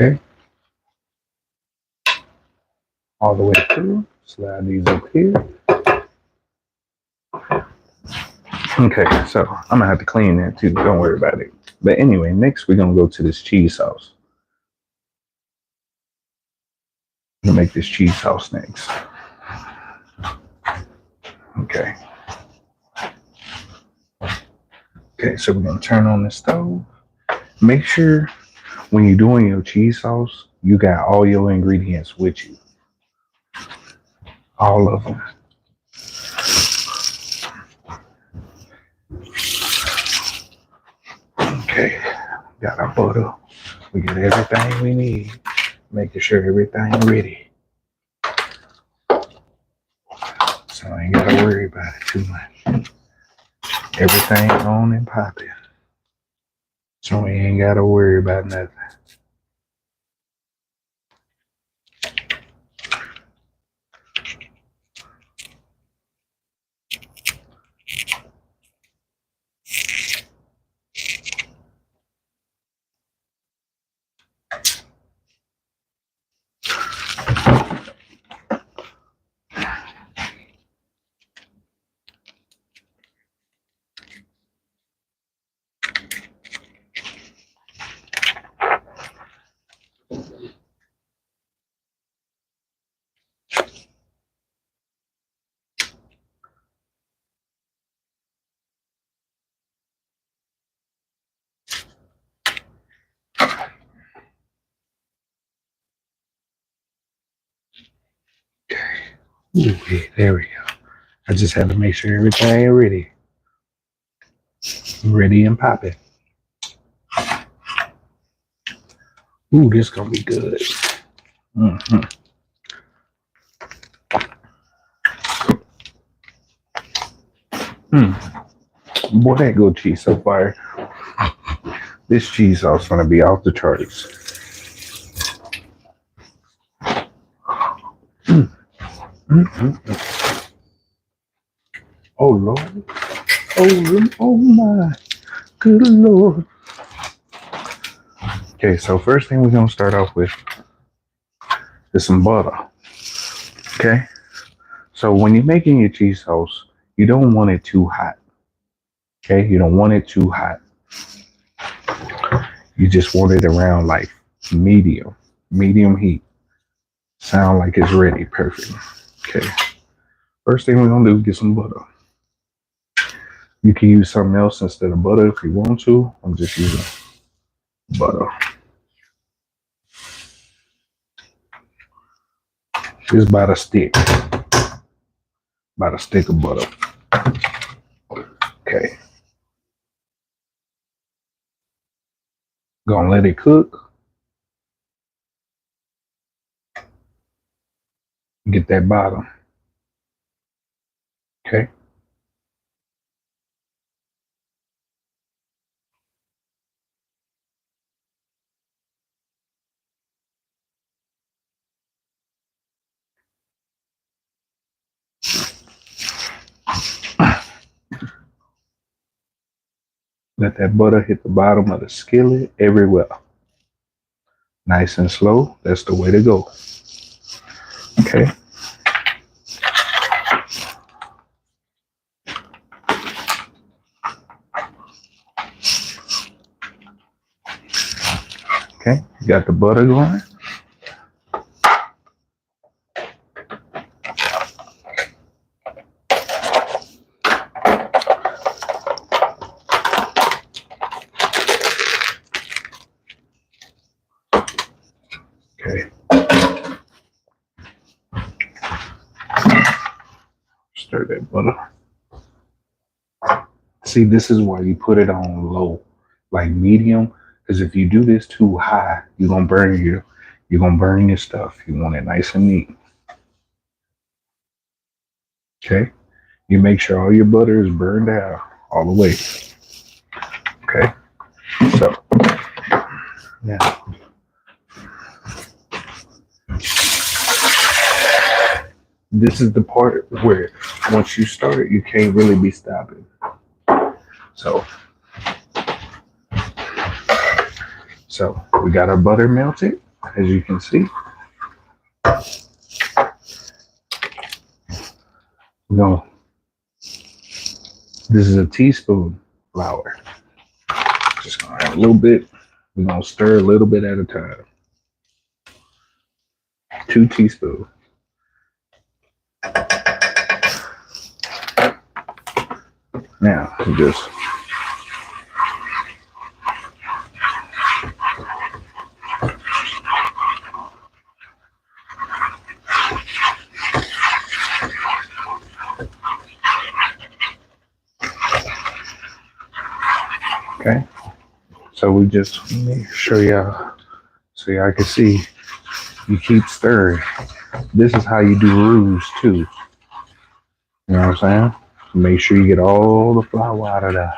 Speaker 1: Okay. All the way through. Slide these up here. Okay, so I'm gonna have to clean that too. Don't worry about it. But anyway, next we're gonna go to this cheese sauce. I'm gonna make this cheese sauce next. Okay. Okay, so we're gonna turn on the stove. Make sure when you're doing your cheese sauce, you got all your ingredients with you. All of them. Okay, got our butter. We got everything we need. Making sure everything ready. So I ain't gotta worry about it too much. Everything on and popping. So we ain't gotta worry about nothing. Okay. Ooh, yeah, there we go. I just have to make sure everything ready. Ready and popping. Ooh, this gonna be good. Mm-hmm. Boy, that goat cheese so far. This cheese sauce gonna be off the charts. Oh Lord. Oh my good Lord. Okay, so first thing we're gonna start off with is some butter. Okay. So when you're making your cheese sauce, you don't want it too hot. Okay, you don't want it too hot. You just want it around like medium heat. Sound like it's ready. Perfect. Okay. First thing we're gonna do is get some butter. You can use something else instead of butter if you want to. I'm just using butter. It's about a stick. About a stick of butter. Okay. Gonna let it cook. Get that bottom. Okay. Let that butter hit the bottom of the skillet everywhere. Nice and slow. That's the way to go. Okay. Okay. You got the butter going. Okay. Stir that butter. See, this is why you put it on low, like medium, because if you do this too high, you're gonna burn your stuff. You want it nice and neat. Okay. You make sure all your butter is burned out all the way. Okay. So now this is the part where once you start, you can't really be stopping. So we got our butter melted, as you can see. We're gonna This is a teaspoon flour. Just gonna add a little bit. We're gonna stir a little bit at a time. 2 teaspoons. Now just okay. So we just show y'all so y'all can see. You keep stirring. This is how you do roux too. You know what I'm saying? Make sure you get all the flour out of there.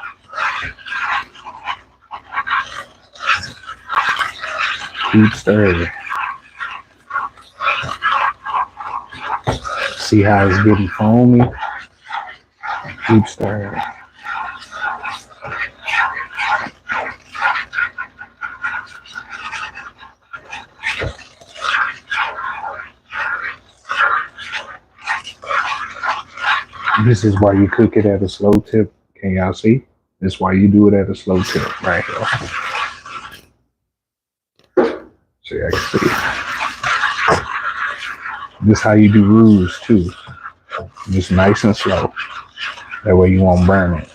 Speaker 1: Keep stirring. See how it's getting foamy? Keep stirring. This is why you cook it at a slow tip. Can y'all see? This is why you do it at a slow tip right here. So y'all can see. This is how you do roux too. Just nice and slow. That way you won't burn it.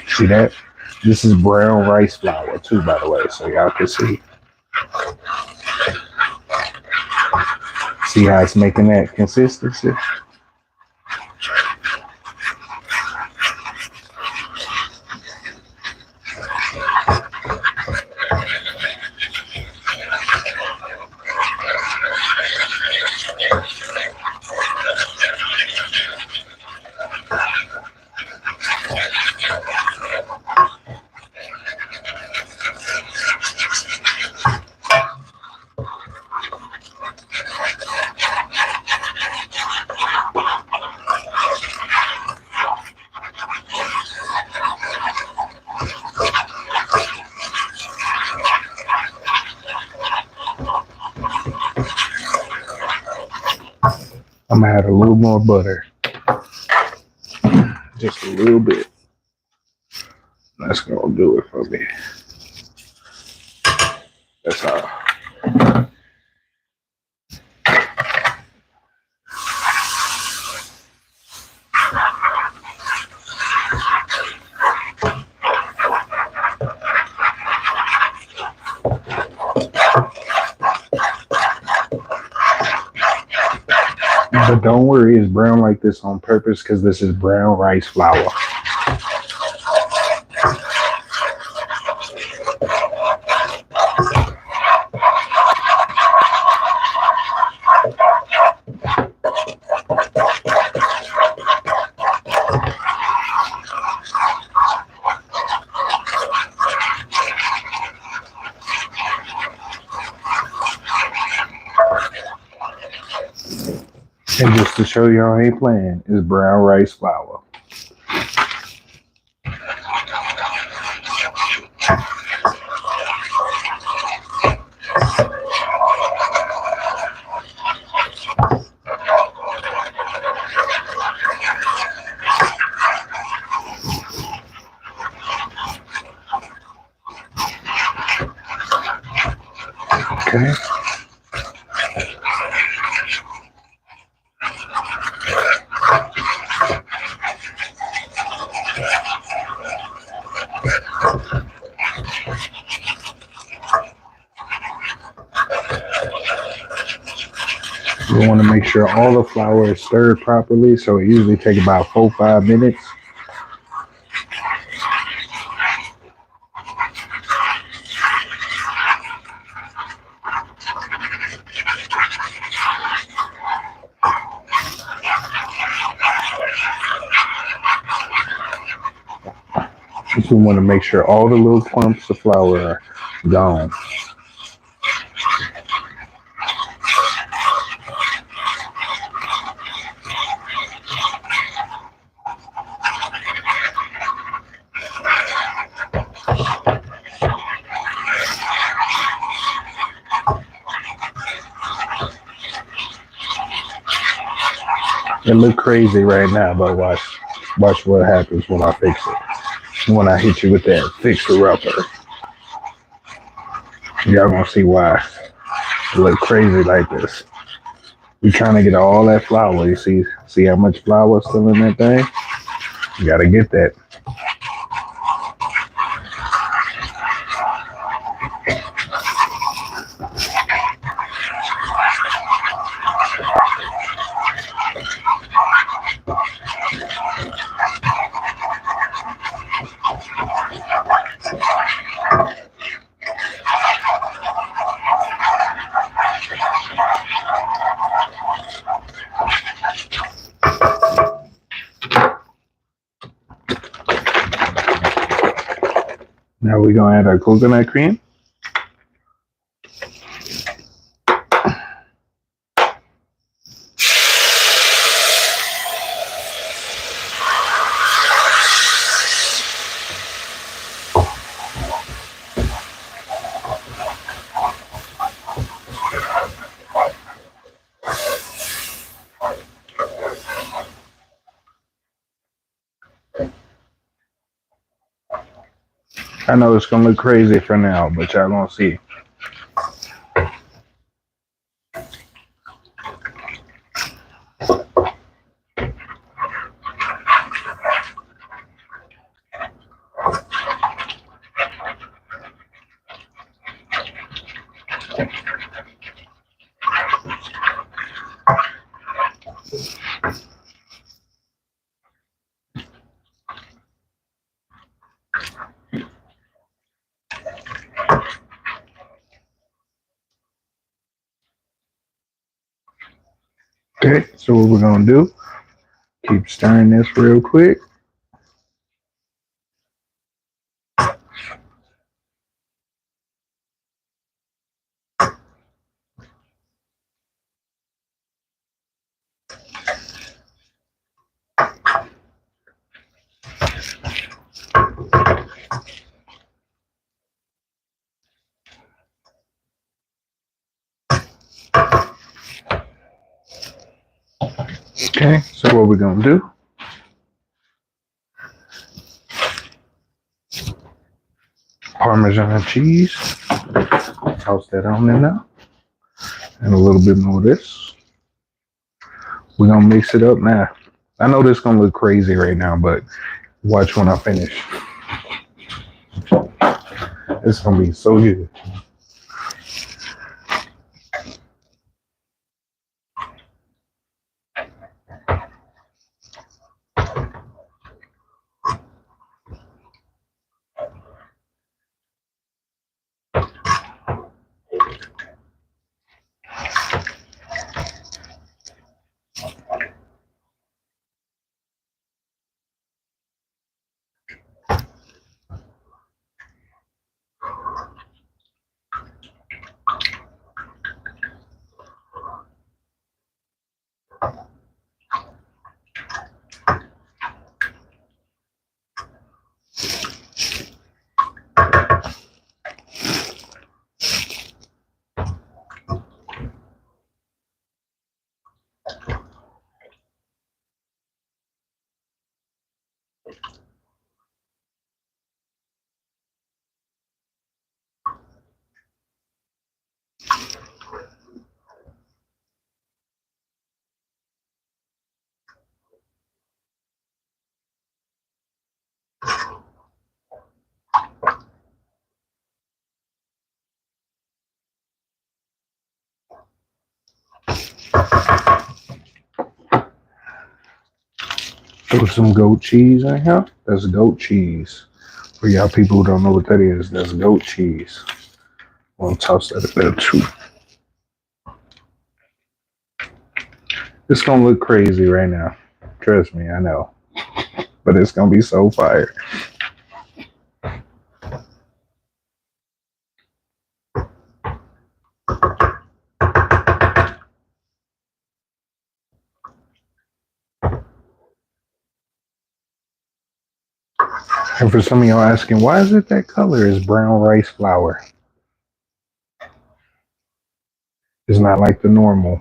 Speaker 1: See that? This is brown rice flour too, by the way, so y'all can see. See how it's making that consistency? I'm gonna add a little more butter. Just a little bit. That's gonna do it for me. That's all. But don't worry, it's brown like this on purpose because this is brown rice flour. And just to show y'all I ain't playing, is brown rice flour. Okay. You want to make sure all the flour is stirred properly, so it usually takes about 4-5 minutes. You want to make sure all the little clumps of flour are gone. It look crazy right now, but watch what happens when I fix it. When I hit you with that fixer upper, y'all gonna see why it look crazy like this. You trying to get all that flour. You see how much flour is still in that thing? You gotta get that. Now we're gonna add our coconut cream. I know it's gonna look crazy for now, but y'all gonna see. Okay, so what we're gonna do, keep stirring this real quick. Okay, so what we're gonna do, Parmesan cheese, toss that on in now, and a little bit more of this. We're gonna mix it up now. I know this is gonna look crazy right now, but watch when I finish. It's gonna be so good. Throw some goat cheese in here. That's goat cheese. For y'all people who don't know what that is, that's goat cheese. I'm gonna toss that in there too. It's gonna look crazy right now. Trust me, I know. But it's gonna be so fire. And for some of y'all asking, why is it that color? Is brown rice flour. It's not like the normal.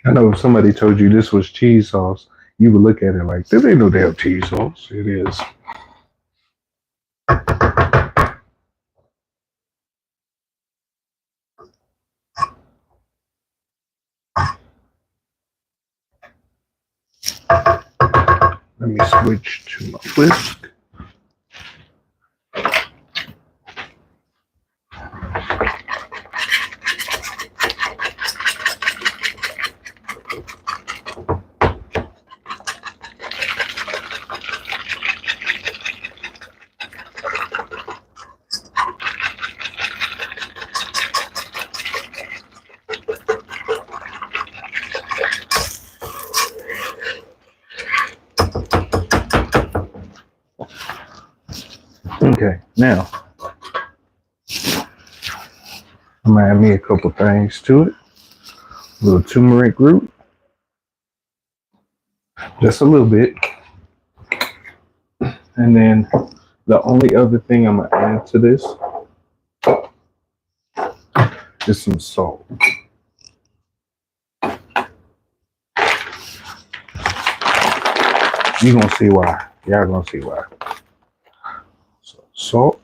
Speaker 1: I know if somebody told you this was cheese sauce, you would look at it like, this ain't no damn cheese sauce. It is. Let me switch to my whisk. Okay, now I'm gonna add me a couple things to it. A little turmeric root, just a little bit. And then the only other thing I'm gonna add to this is some salt. You're gonna see why. Y'all gonna see why. So, salt.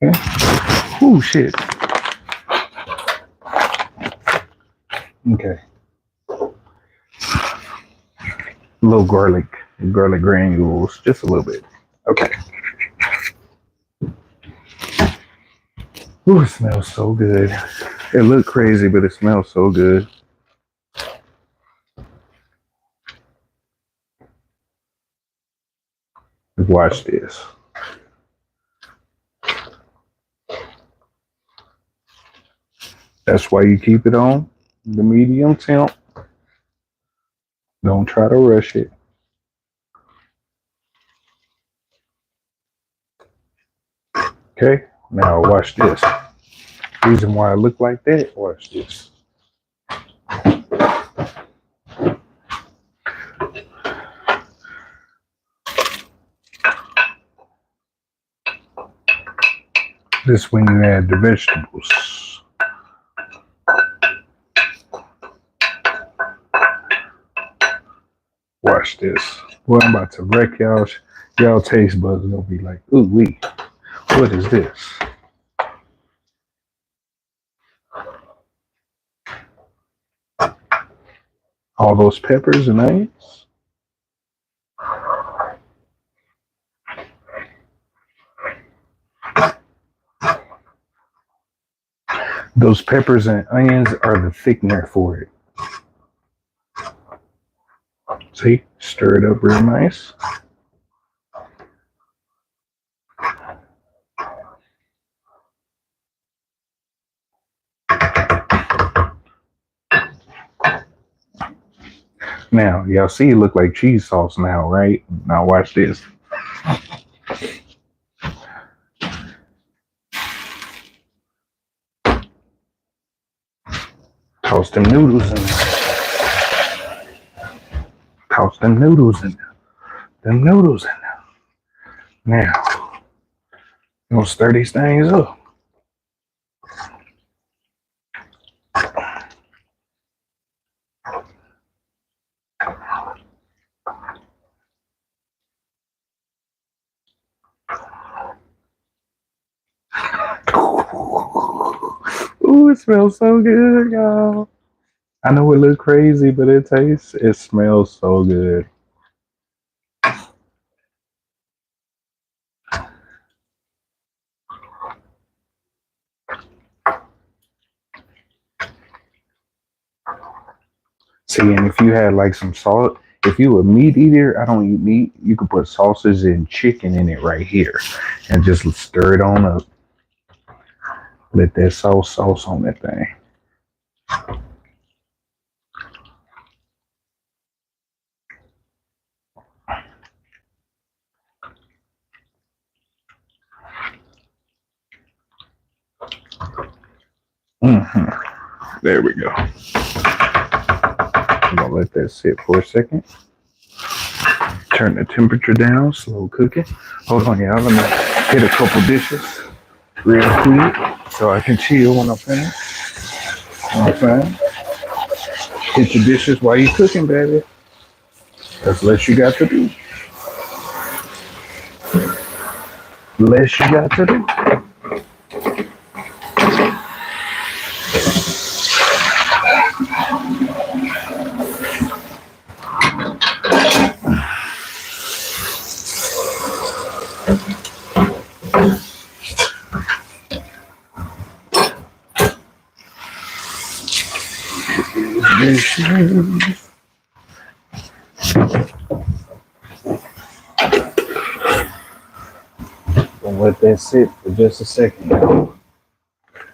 Speaker 1: Okay. Oh shit. Okay. A little garlic granules, just a little bit. Okay. Ooh, it smells so good. It looked crazy, but it smells so good. Watch this. That's why you keep it on the medium temp. Don't try to rush it. Okay, now watch this. Reason why I look like that, watch this. This when you add the vegetables. Watch this. Well, I'm about to wreck y'all. Y'all taste buds gonna be like, ooh wee, what is this? All those peppers and onions. Those peppers and onions are the thickener for it. See, stir it up real nice. Now, y'all see it look like cheese sauce now, right? Now watch this. Toss them noodles in there. Toss them noodles in there. Them noodles in there. Now, I'm gonna stir these things up. Ooh, it smells so good, y'all. I know it look crazy, but it smells so good. See, and if you had like some salt, if you a meat eater, I don't eat meat, you could put sausage and chicken in it right here and just stir it on up. Let that sauce on that thing. There we go. I'm gonna let that sit for a second. Turn the temperature down, slow cooking. Hold on, y'all. Let me hit a couple dishes. real quick so I can chill when I'm finished. You know what I'm saying? Hit your dishes while you cooking, baby. That's less you got to do. Less you got to do. Dishes. Gonna let that sit for just a second now.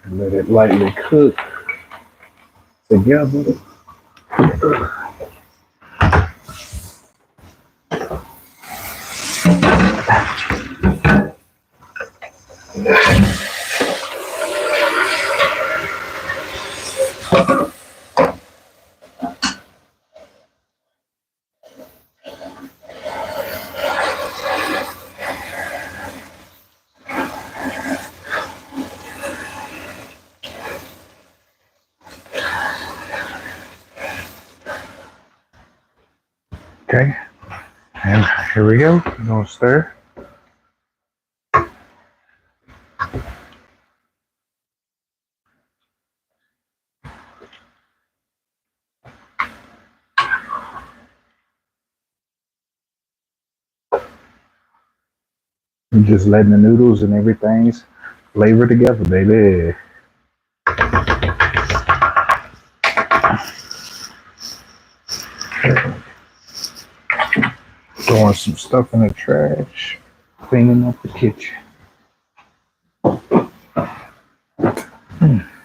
Speaker 1: Let it lightly cook together. Okay, and here we go. I'm gonna stir. I'm just letting the noodles and everything's flavor together, baby. Throwing some stuff in the trash, cleaning up the kitchen.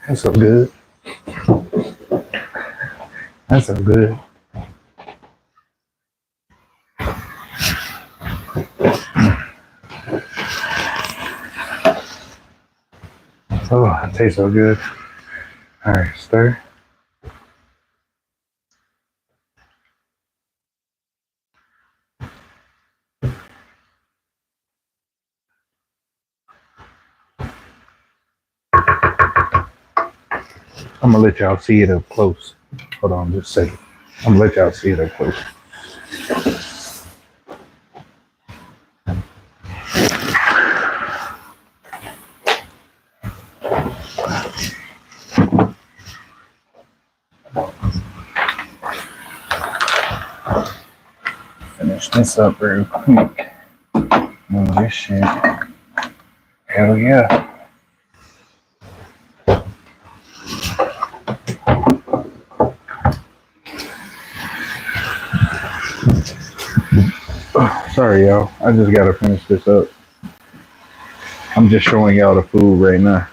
Speaker 1: That's so good. That's so good. Oh, it tastes so good. All right, stir. I'm gonna let y'all see it up close. Hold on just a second. I'm gonna let y'all see it up close. Finish this up real quick. Move this shit. Hell yeah. Sorry, y'all. I just gotta finish this up. I'm just showing y'all the food right now.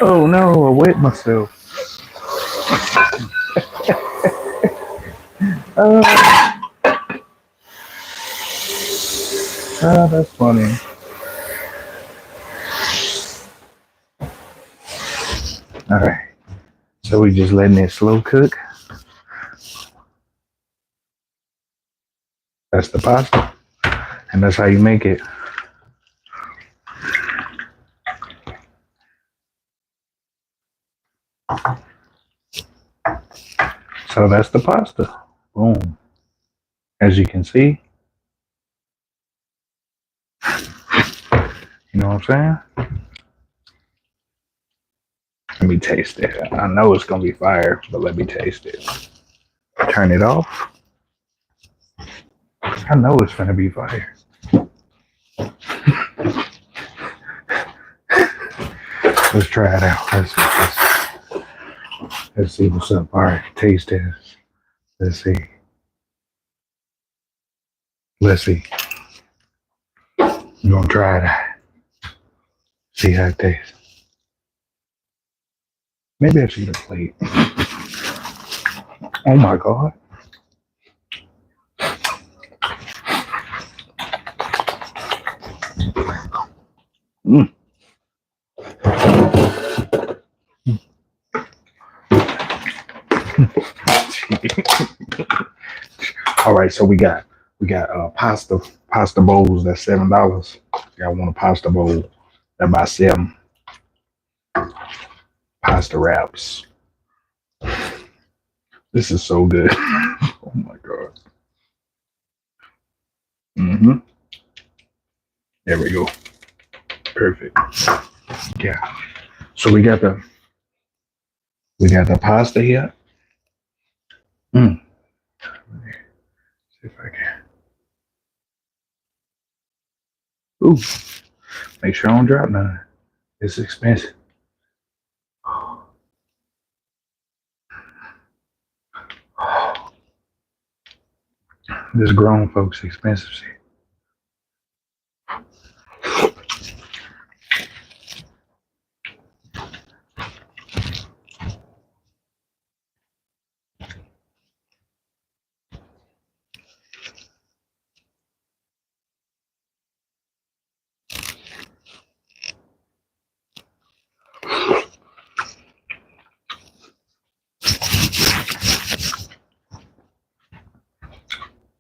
Speaker 1: Oh no, I wet myself. That's funny. All right, so we just letting it slow cook. That's the pasta, and that's how you make it. So that's the pasta. Boom. As you can see, you know what I'm saying? Let me taste it. I know it's gonna be fire, but let me taste it. Turn it off. I know it's gonna be fire. Let's try it out. Let's see what's up. All right, taste test. Let's see. Let's see. I'm gonna try it. See how it tastes. Maybe I should get a plate. Oh my God. Mm. All right, so we got pasta bowls. That's $7. Y'all want a pasta bowl? That about 7. Pasta wraps. This is so good. Oh my God. Mm-hmm. There we go. Perfect. Yeah. So we got the pasta here. Mm. See if I can. Ooh. Make sure I don't drop none. It's expensive. This grown folks expensive shit.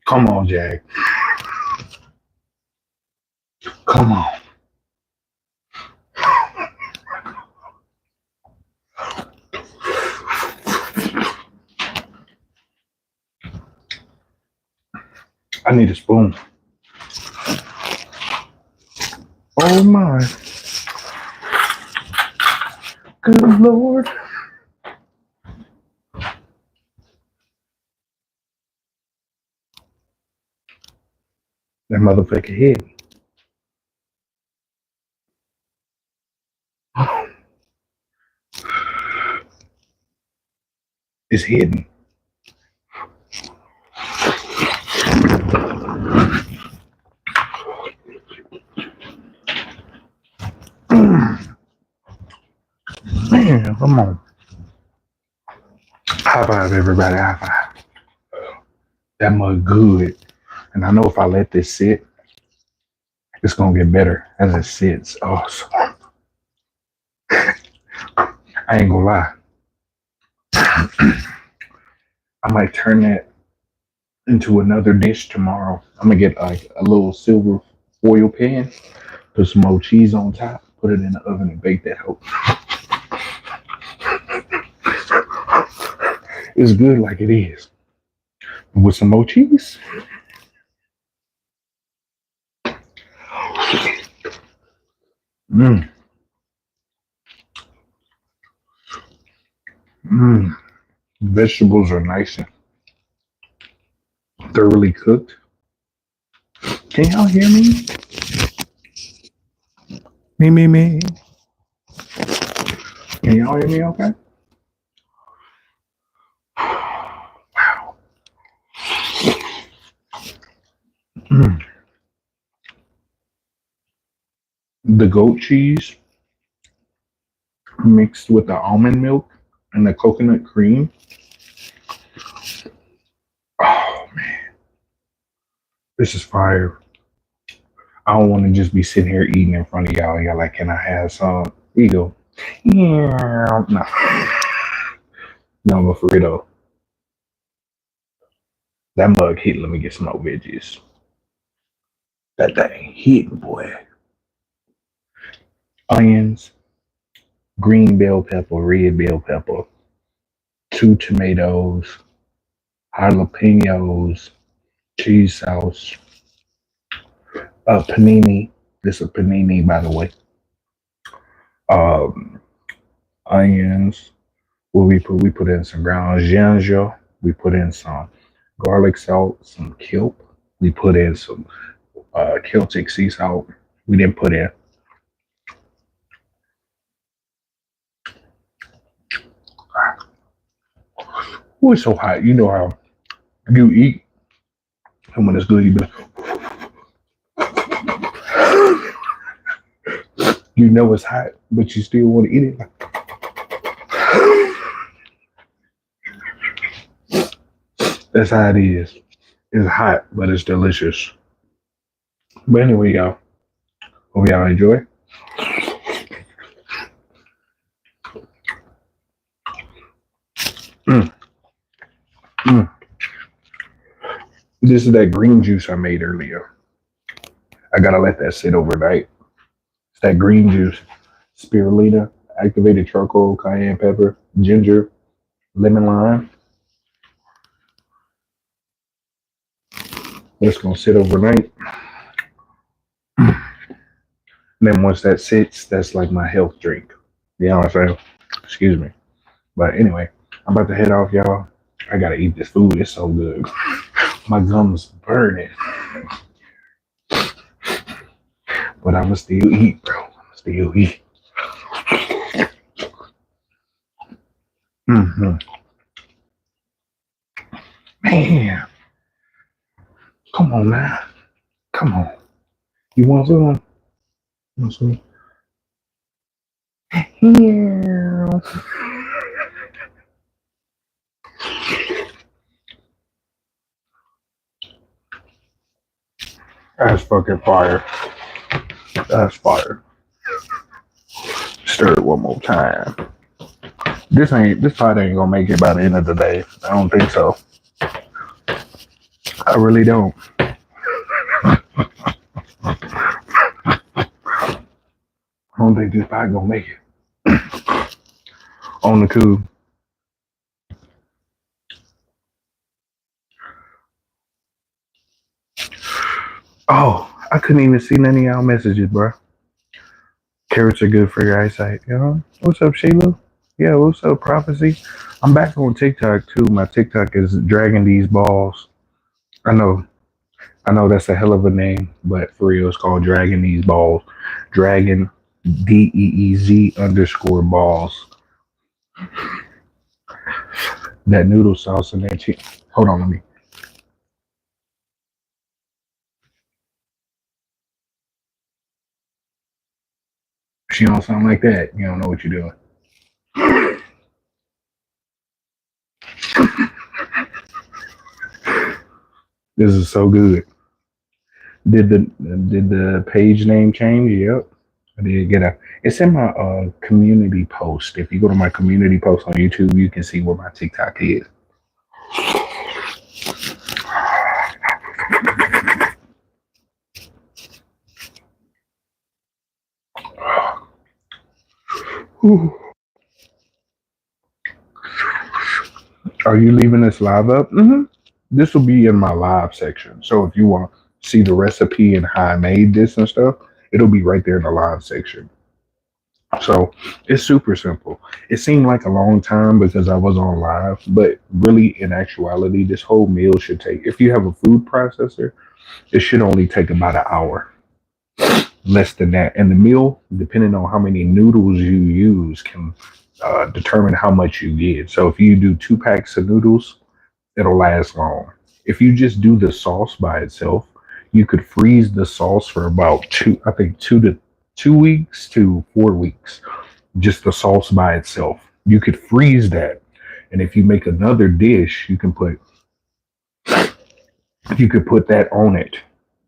Speaker 1: Come on, Jack. Come on. I need a spoon. Oh my. Good Lord. That motherfucker hit. It's hidden. Man, come on. High five, everybody. High five. That mug good. And I know if I let this sit, it's gonna get better as it sits. Oh, so, I ain't gonna lie. I might turn that into another dish tomorrow. I'm gonna get like a little silver foil pan, put some more cheese on top, put it in the oven and bake that hoe. It's good like it is. With some more cheese. Mmm. Mmm. Vegetables are nice and thoroughly cooked. Can y'all hear me? Me. Can y'all hear me okay? Wow. Mm. The goat cheese mixed with the almond milk and the coconut cream. Oh man, this is fire. I don't want to just be sitting here eating in front of y'all. Y'all like, can I have some? Here you go. Yeah, no. No, but for real though, that mug hit. Let me get some more veggies. That thing hitting, boy. Onions, green bell pepper, red bell pepper, 2 tomatoes, jalapeños, cheese sauce, panini. This is a panini, by the way. Um, Onions. What we put in some ground ginger. We put in some garlic salt, some kelp. We put in some Celtic sea salt. We didn't put in. Oh, it's so hot. You know how you eat, and when it's good, you be like, you know it's hot, but you still want to eat it. Like, That's how it is. It's hot, but it's delicious. But anyway, y'all. Hope y'all enjoy. Mm, mm. This is that green juice I made earlier. I gotta let that sit overnight. It's that green juice. Spirulina, activated charcoal, cayenne pepper, ginger, lemon lime. It's gonna sit overnight. And then once that sits, that's like my health drink. You know what I'm saying? Excuse me. But anyway, I'm about to head off, y'all. I gotta eat this food. It's so good. My gums burning. But I'ma still eat, bro. I'ma still eat. Mm-hmm. Man, come on now. Come on. You want some? Want some? Yeah. That's fucking fire. That's fire. Stir it one more time. This pot ain't gonna make it by the end of the day. I don't think so. I really don't. I don't think this pot gonna make it. On the tube. Oh, I couldn't even see none of y'all messages, bro. Carrots are good for your eyesight. You know? What's up, Sheila? Yeah, what's up, Prophecy? I'm back on TikTok too. My TikTok is dragging these balls. I know that's a hell of a name, but for real, it's called Dragging These Balls. Dragon DEEZ_balls. That noodle sauce and that cheese. Hold on, let me. She don't sound like that. You don't know what you're doing. This is so good. Did the page name change? Yep. I did get a. It's in my community post. If you go to my community post on YouTube, you can see where my TikTok is. Are you leaving this live up? Mm-hmm. This will be in my live section. So if you want to see the recipe and how I made this and stuff, it'll be right there in the live section. So it's super simple. It seemed like a long time because I was on live, but really in actuality, this whole meal should take, if you have a food processor, it should only take about an hour, less than that. And the meal, depending on how many noodles you use, can determine how much you get. So if you do 2 packs of noodles, it'll last long. If you just do the sauce by itself, you could freeze the sauce for about 2 weeks to 4 weeks. Just the sauce by itself. You could freeze that. And if you make another dish, you could put that on it.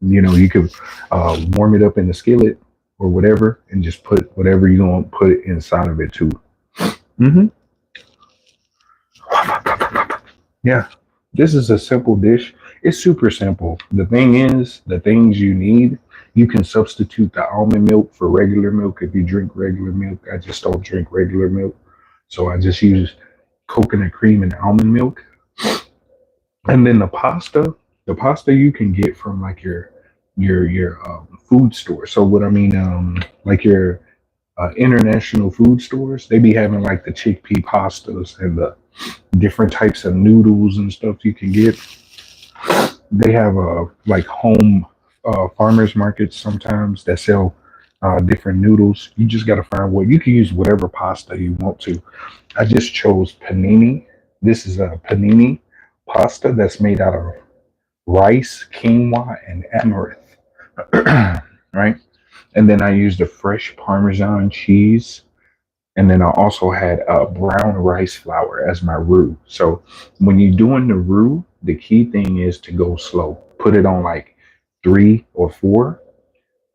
Speaker 1: You know, you could warm it up in the skillet or whatever and just put whatever you want to put inside of it too. Mm-hmm. Yeah. This is a simple dish. It's super simple. The thing is, the things you need, you can substitute the almond milk for regular milk if you drink regular milk. I just don't drink regular milk. So I just use coconut cream and almond milk. And then the pasta you can get from like your food store. So what I mean, like your international food stores, they be having like the chickpea pastas and the different types of noodles and stuff you can get. They have like home farmers markets sometimes that sell different noodles. You just got to find what you can use, whatever pasta you want to. I just chose panini. This is a panini pasta that's made out of rice, quinoa, and amaranth. Right? And then I used a fresh Parmesan cheese And then I also had brown rice flour as my roux. So when you're doing the roux, the key thing is to go slow. Put it on like 3 or 4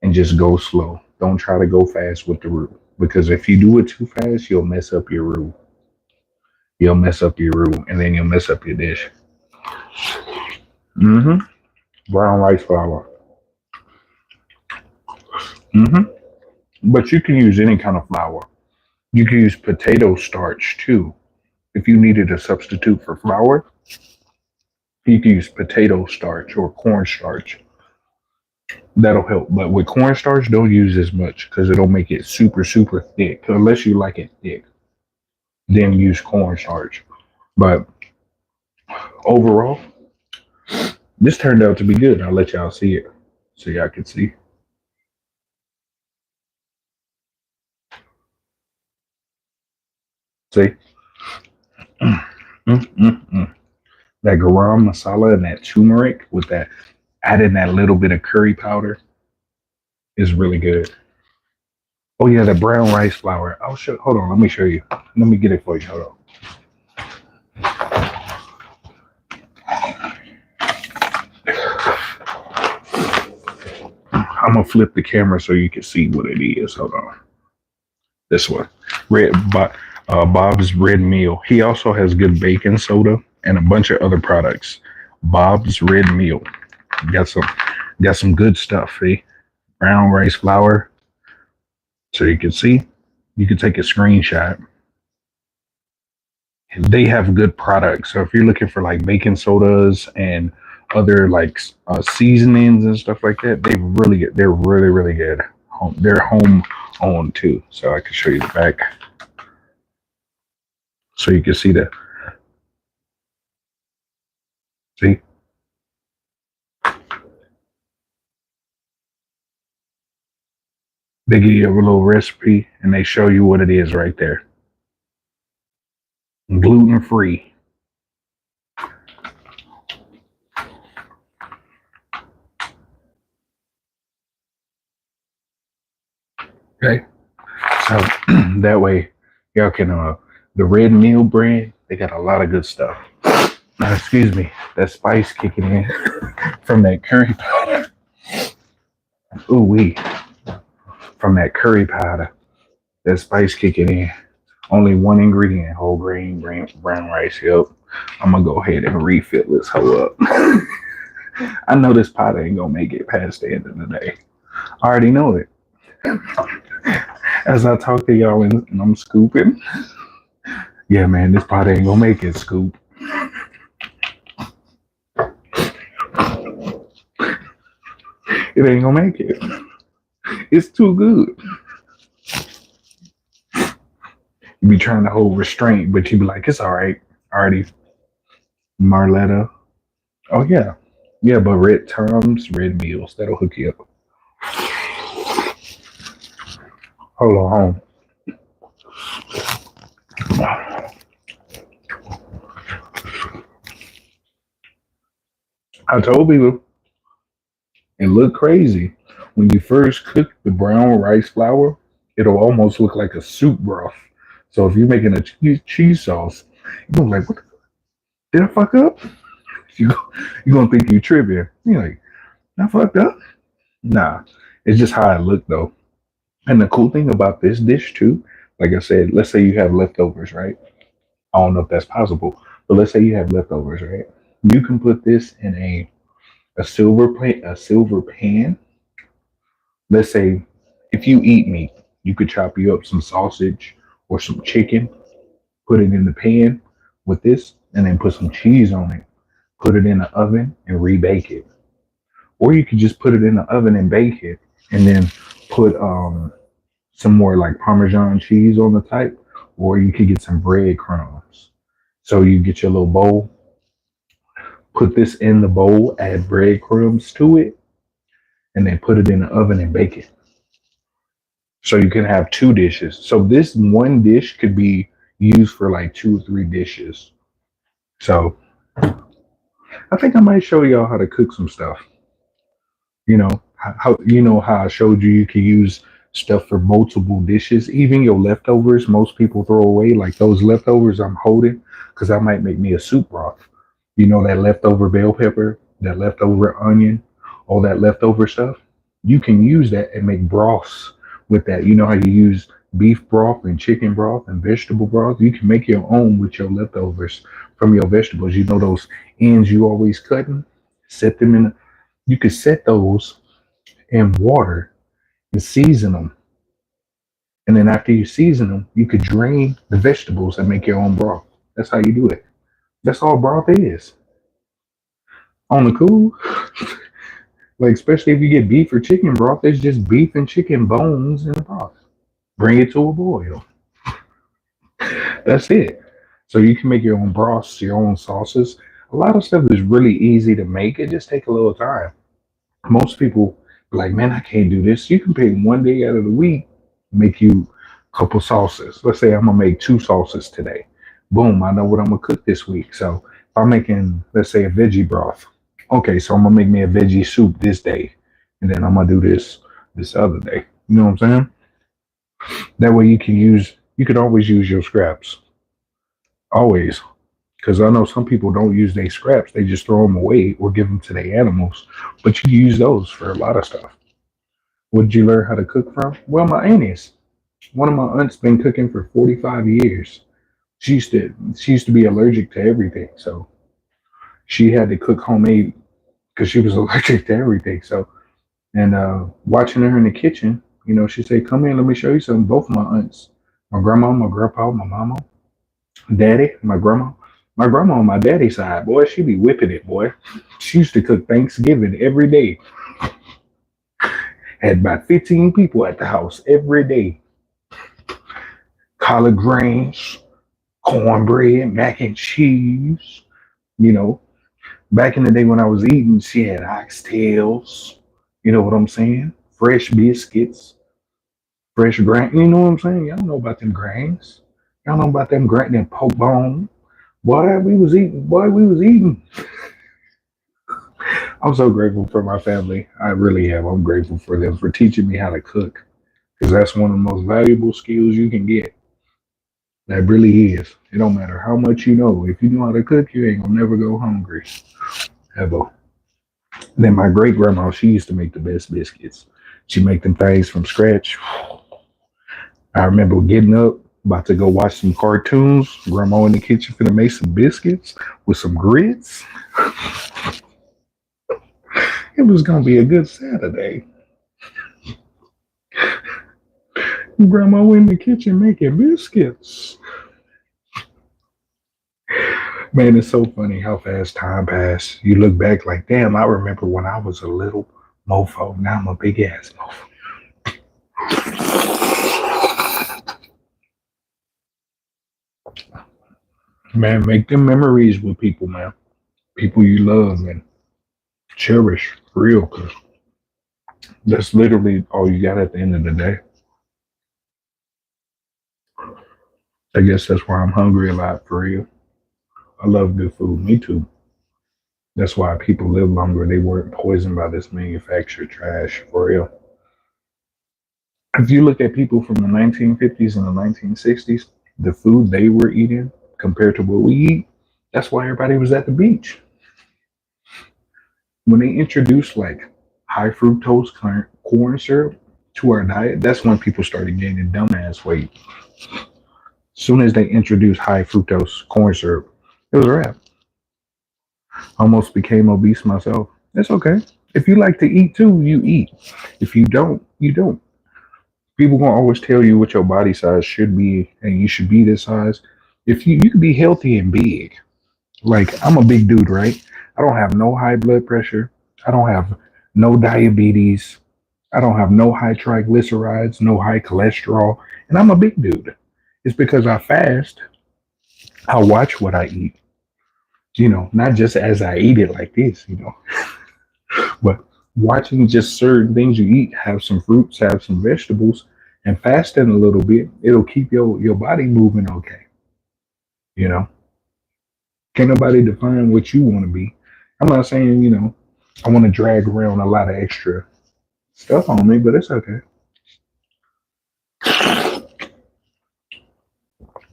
Speaker 1: and just go slow. Don't try to go fast with the roux, because if you do it too fast, you'll mess up your roux. You'll mess up your roux, and then you'll mess up your dish. Mm-hmm. Brown rice flour. Mm-hmm. But you can use any kind of flour. You can use potato starch too. If you needed a substitute for flour, you can use potato starch or cornstarch. That'll help. But with cornstarch, don't use as much because it'll make it super, super thick. Unless you like it thick, then use cornstarch. But overall, this turned out to be good. I'll let y'all see it so y'all can see. See? That garam masala and that turmeric with that, adding that little bit of curry powder is really good. Oh yeah, the brown rice flour. I'll show. Hold on, let me show you. Let me get it for you. Hold on. I'm gonna flip the camera so you can see what it is. Hold on. This one, Bob's Red Meal. He also has good baking soda and a bunch of other products. Bob's Red Meal. Got some good stuff. See, brown rice flour. So you can see, you can take a screenshot. They have good products. So if you're looking for like baking sodas and other like seasonings and stuff like that, they're really good. They're home owned too. So I can show you the back, so you can see that. See, they give you a little recipe and they show you what it is right there. Gluten free. Okay, so that way y'all can the red meal brand, they got a lot of good stuff. Excuse me, that spice kicking in from that curry powder. Ooh wee, from that curry powder, that spice kicking in. Only one ingredient, whole grain, brown rice. Yep. I'm gonna go ahead and refill this hoe up. I know this pot ain't gonna make it past the end of the day. I already know it. As I talk to y'all and I'm scooping, yeah, man, this pot ain't gonna make it, Scoop. It ain't gonna make it. It's too good. You be trying to hold restraint, but you be like, it's all right. Already, Marletta. Oh yeah, yeah, but Red Tom's Red Meals, that'll hook you up. Hold on. I told people it looked crazy. When you first cook the brown rice flour, it'll almost look like a soup broth. So if you're making a cheese sauce, you're gonna be like, what did I fuck up? You, you're gonna think you tripping. You're like, I fucked up? Nah. It's just how it looked though. And the cool thing about this dish too, like I said, let's say you have leftovers, right? I don't know if that's possible, but let's say you have leftovers, right? You can put this in a silver plate, a silver pan. Let's say if you eat meat, you could chop you up some sausage or some chicken, put it in the pan with this, and then put some cheese on it. Put it in the oven and rebake it. Or you could just put it in the oven and bake it, and then put some more like Parmesan cheese on the type, or you could get some breadcrumbs. So you get your little bowl, put this in the bowl, add breadcrumbs to it, and then put it in the oven and bake it. So you can have two dishes. So this one dish could be used for like 2 or 3 dishes. So I think I might show y'all how to cook some stuff. You know how I showed you can use stuff for multiple dishes. Even your leftovers, most people throw away. Like those leftovers I'm holding, because I might make me a soup broth. You know, that leftover bell pepper, that leftover onion, all that leftover stuff. You can use that and make broths with that. You know how you use beef broth and chicken broth and vegetable broth? You can make your own with your leftovers from your vegetables. You know those ends you always cutting? Set them in. You could set those in water and season them. And then after you season them, you could drain the vegetables and make your own broth. That's how you do it. That's all broth is. On the cool, like especially if you get beef or chicken broth, it's just beef and chicken bones in the broth. Bring it to a boil. That's it. So you can make your own broths, your own sauces. A lot of stuff is really easy to make. It just takes a little time. Most people are like, man, I can't do this. You can pick one day out of the week, make you a couple sauces. Let's say I'm gonna make 2 sauces today. Boom, I know what I'm gonna cook this week. So if I'm making, let's say, a veggie broth. Okay, so I'm gonna make me a veggie soup this day, and then I'm gonna do this other day. You know what I'm saying? That way you can always use your scraps. Always. Because I know some people don't use their scraps, they just throw them away or give them to their animals. But you use those for a lot of stuff. What did you learn how to cook from? Well, my aunties. One of my aunts been cooking for 45 years. She used to be allergic to everything. So she had to cook homemade because she was allergic to everything. So, and watching her in the kitchen, you know, she said, come in, let me show you something. Both my aunts, my grandma, my grandpa, my mama, daddy, my grandma. My grandma on my daddy's side, boy, she be whipping it, boy. She used to cook Thanksgiving every day. Had about 15 people at the house every day. Collard greens, cornbread, mac and cheese. You know, back in the day when I was eating, she had oxtails. You know what I'm saying? Fresh biscuits, fresh grain. You know what I'm saying? Y'all know about them grains. Y'all know about them grain and poke bone. Boy, we was eating. Boy, we was eating. I'm so grateful for my family. I really am. I'm grateful for them for teaching me how to cook because that's one of the most valuable skills you can get. That really is. It don't matter how much you know. If you know how to cook, you ain't gonna never go hungry ever. Then my great grandma, she used to make the best biscuits. She make them things from scratch. I remember getting up, about to go watch some cartoons. Grandma in the kitchen finna make some biscuits with some grits. It was gonna be a good Saturday. Grandma in the kitchen making biscuits. Man, it's so funny how fast time passed. You look back like, damn, I remember when I was a little mofo. Now I'm a big ass mofo. Man, make them memories with people, man. People you love and cherish, for real, because that's literally all you got at the end of the day. I guess that's why I'm hungry a lot, for real. I love good food. Me too. That's why people live longer. They weren't poisoned by this manufactured trash, for real. If you look at people from the 1950s and the 1960s, the food they were eating compared to what we eat, that's why everybody was at the beach. When they introduced like high fructose corn syrup to our diet, that's when people started gaining dumbass weight. As soon as they introduced high fructose corn syrup, it was a wrap. Almost became obese myself. It's okay. If you like to eat too, you eat. If you don't, you don't. People gonna always tell you what your body size should be, and you should be this size. If you can be healthy and big. Like I'm a big dude, right? I don't have no high blood pressure. I don't have no diabetes. I don't have no high triglycerides, no high cholesterol, and I'm a big dude. It's because I fast. I watch what I eat. You know, not just as I eat it like this, you know, but watching just certain things you eat, have some fruits, have some vegetables, and fasting a little bit, it'll keep your body moving okay. You know, can't nobody define what you want to be. I'm not saying, you know, I want to drag around a lot of extra stuff on me, but it's okay.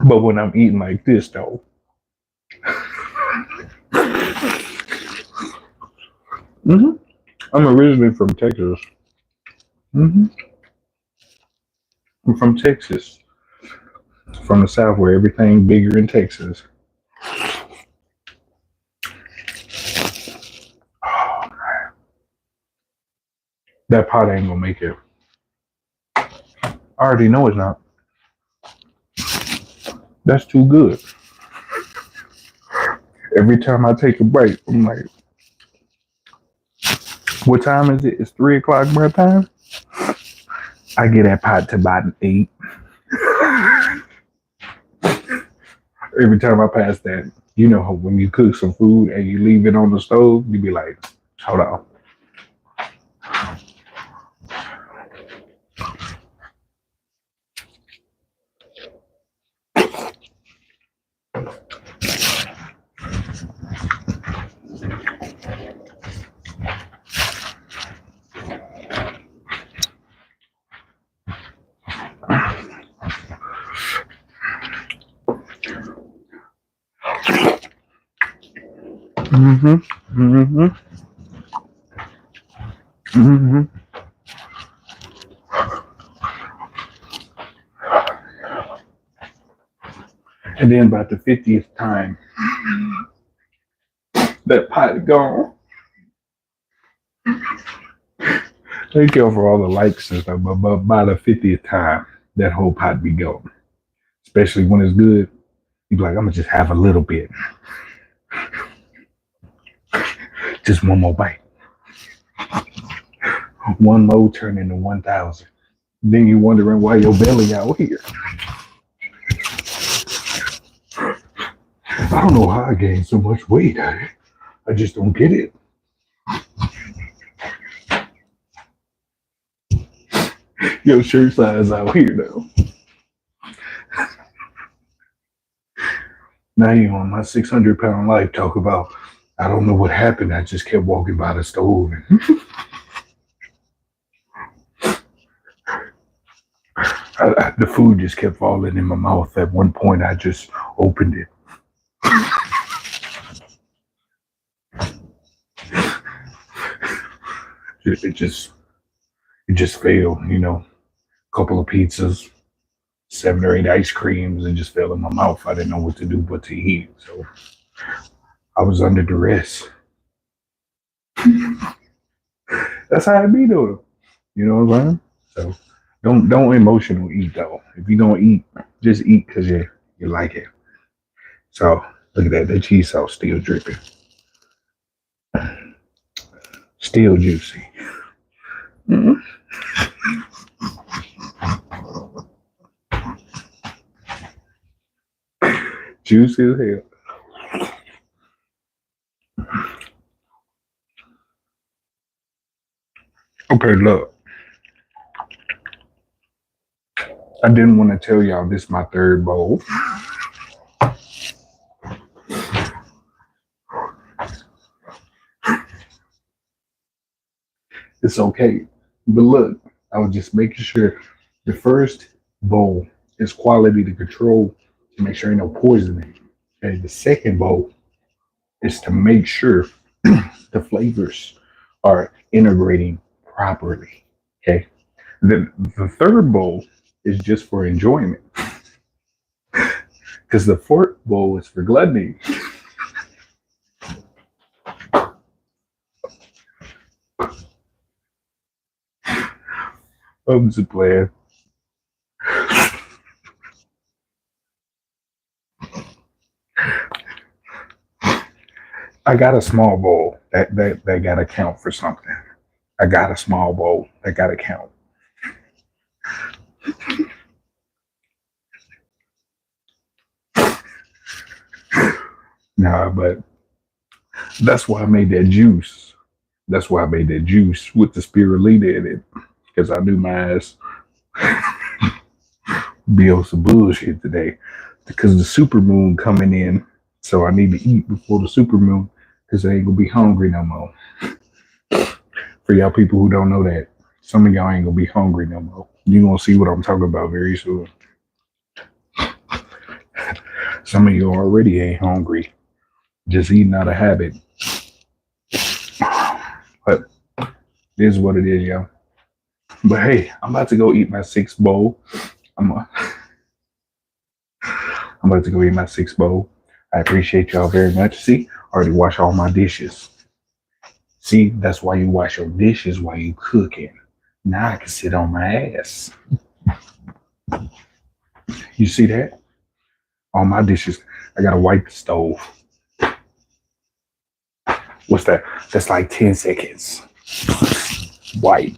Speaker 1: But when I'm eating like this, though, I'm originally from Texas. I'm from Texas, from the South, where everything bigger in Texas. Oh, that pot ain't gonna make it. I already know it's not. That's too good. Every time I take a break, I'm like, what time is it? It's 3 o'clock my time. I get that pot to about 8. Every time I pass that, you know, when you cook some food and you leave it on the stove, you be like, hold on. And then about the 50th time, that pot gone. Thank you for all the likes and stuff, but by the 50th time, that whole pot be gone. Especially when it's good, you be like, I'm gonna just have a little bit. Just one more bite. One more turn into 1,000. Then you wondering why your belly out here. I don't know how I gained so much weight. I just don't get it. Your shirt size out here though. Now you on my 600-pound life talk about, I don't know what happened. I just kept walking by the stove. The food just kept falling in my mouth. At one point, I just opened it. It just failed, you know. A couple of pizzas, 7 or 8 ice creams, and just fell in my mouth. I didn't know what to do but to eat. So I was under duress. That's how it be though. You know what I'm saying? So don't emotional eat though. If you're gonna eat, just eat because you like it. So look at that. That cheese sauce still dripping. Still juicy. Juicy as hell. Okay, look. I didn't want to tell y'all this is my 3rd bowl. It's okay. But look, I was just making sure the first bowl is quality to control to make sure ain't no poisoning. And the second bowl is to make sure the flavors are integrating properly. Okay. The 3rd bowl is just for enjoyment. Because the 4th bowl is for gluttony. I'm just playing. I got a small bowl that gotta count for something. I got a small bowl that gotta count. Nah, but that's why I made that juice. That's why I made that juice with the spirulina in it. Because I knew my ass be on some bullshit today. Because the supermoon coming in. So I need to eat before the supermoon. Because I ain't gonna be hungry no more. For y'all people who don't know that, some of y'all ain't gonna be hungry no more. You gonna see what I'm talking about very soon.
Speaker 2: Some of you already ain't hungry, just eating out of habit. But it is what it is, y'all. But hey, I'm about to go eat my sixth bowl. I'm about to go eat my sixth bowl. I appreciate y'all very much. See, I already washed all my dishes. See, that's why you wash your dishes while you cooking. Now I can sit on my ass. You see that? All my dishes. I gotta wipe the stove. What's that? That's like 10 seconds. Wipe.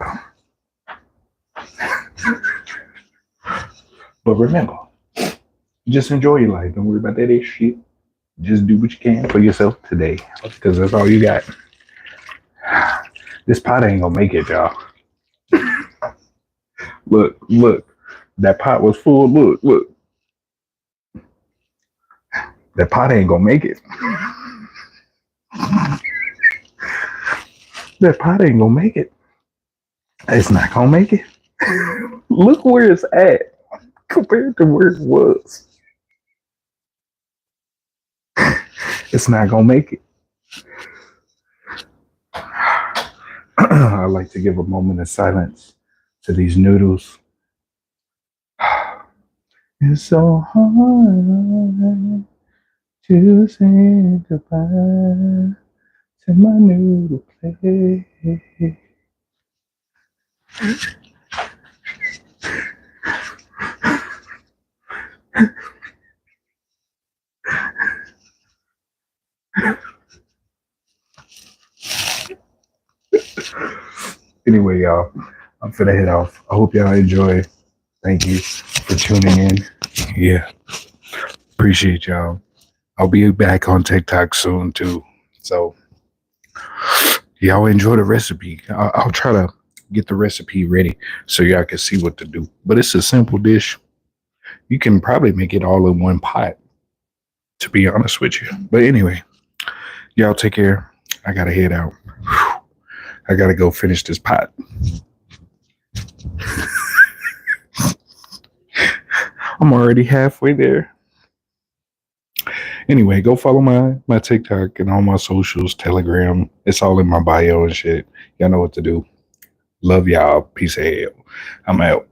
Speaker 2: But remember, just enjoy your life. Don't worry about that shit. Just do what you can for yourself today, because that's all you got. This pot ain't gonna make it, y'all. Look. That pot was full. Look. That pot ain't gonna make it. That pot ain't gonna make it. It's not gonna make it. Look where it's at compared to where it was. It's not gonna make it. I like to give a moment of silence to these noodles. It's so hard to say goodbye to my noodle plate. Anyway, y'all, I'm finna head off. I hope y'all enjoy. Thank you for tuning in. Yeah, appreciate y'all. I'll be back on TikTok soon too. So y'all enjoy the recipe. I'll try to get the recipe ready so y'all can see what to do. But it's a simple dish. You can probably make it all in one pot, to be honest with you. But anyway, y'all take care. I gotta head out. I gotta go finish this pot. I'm already halfway there. Anyway, go follow my TikTok and all my socials, Telegram. It's all in my bio and shit. Y'all know what to do. Love y'all. Peace out. I'm out.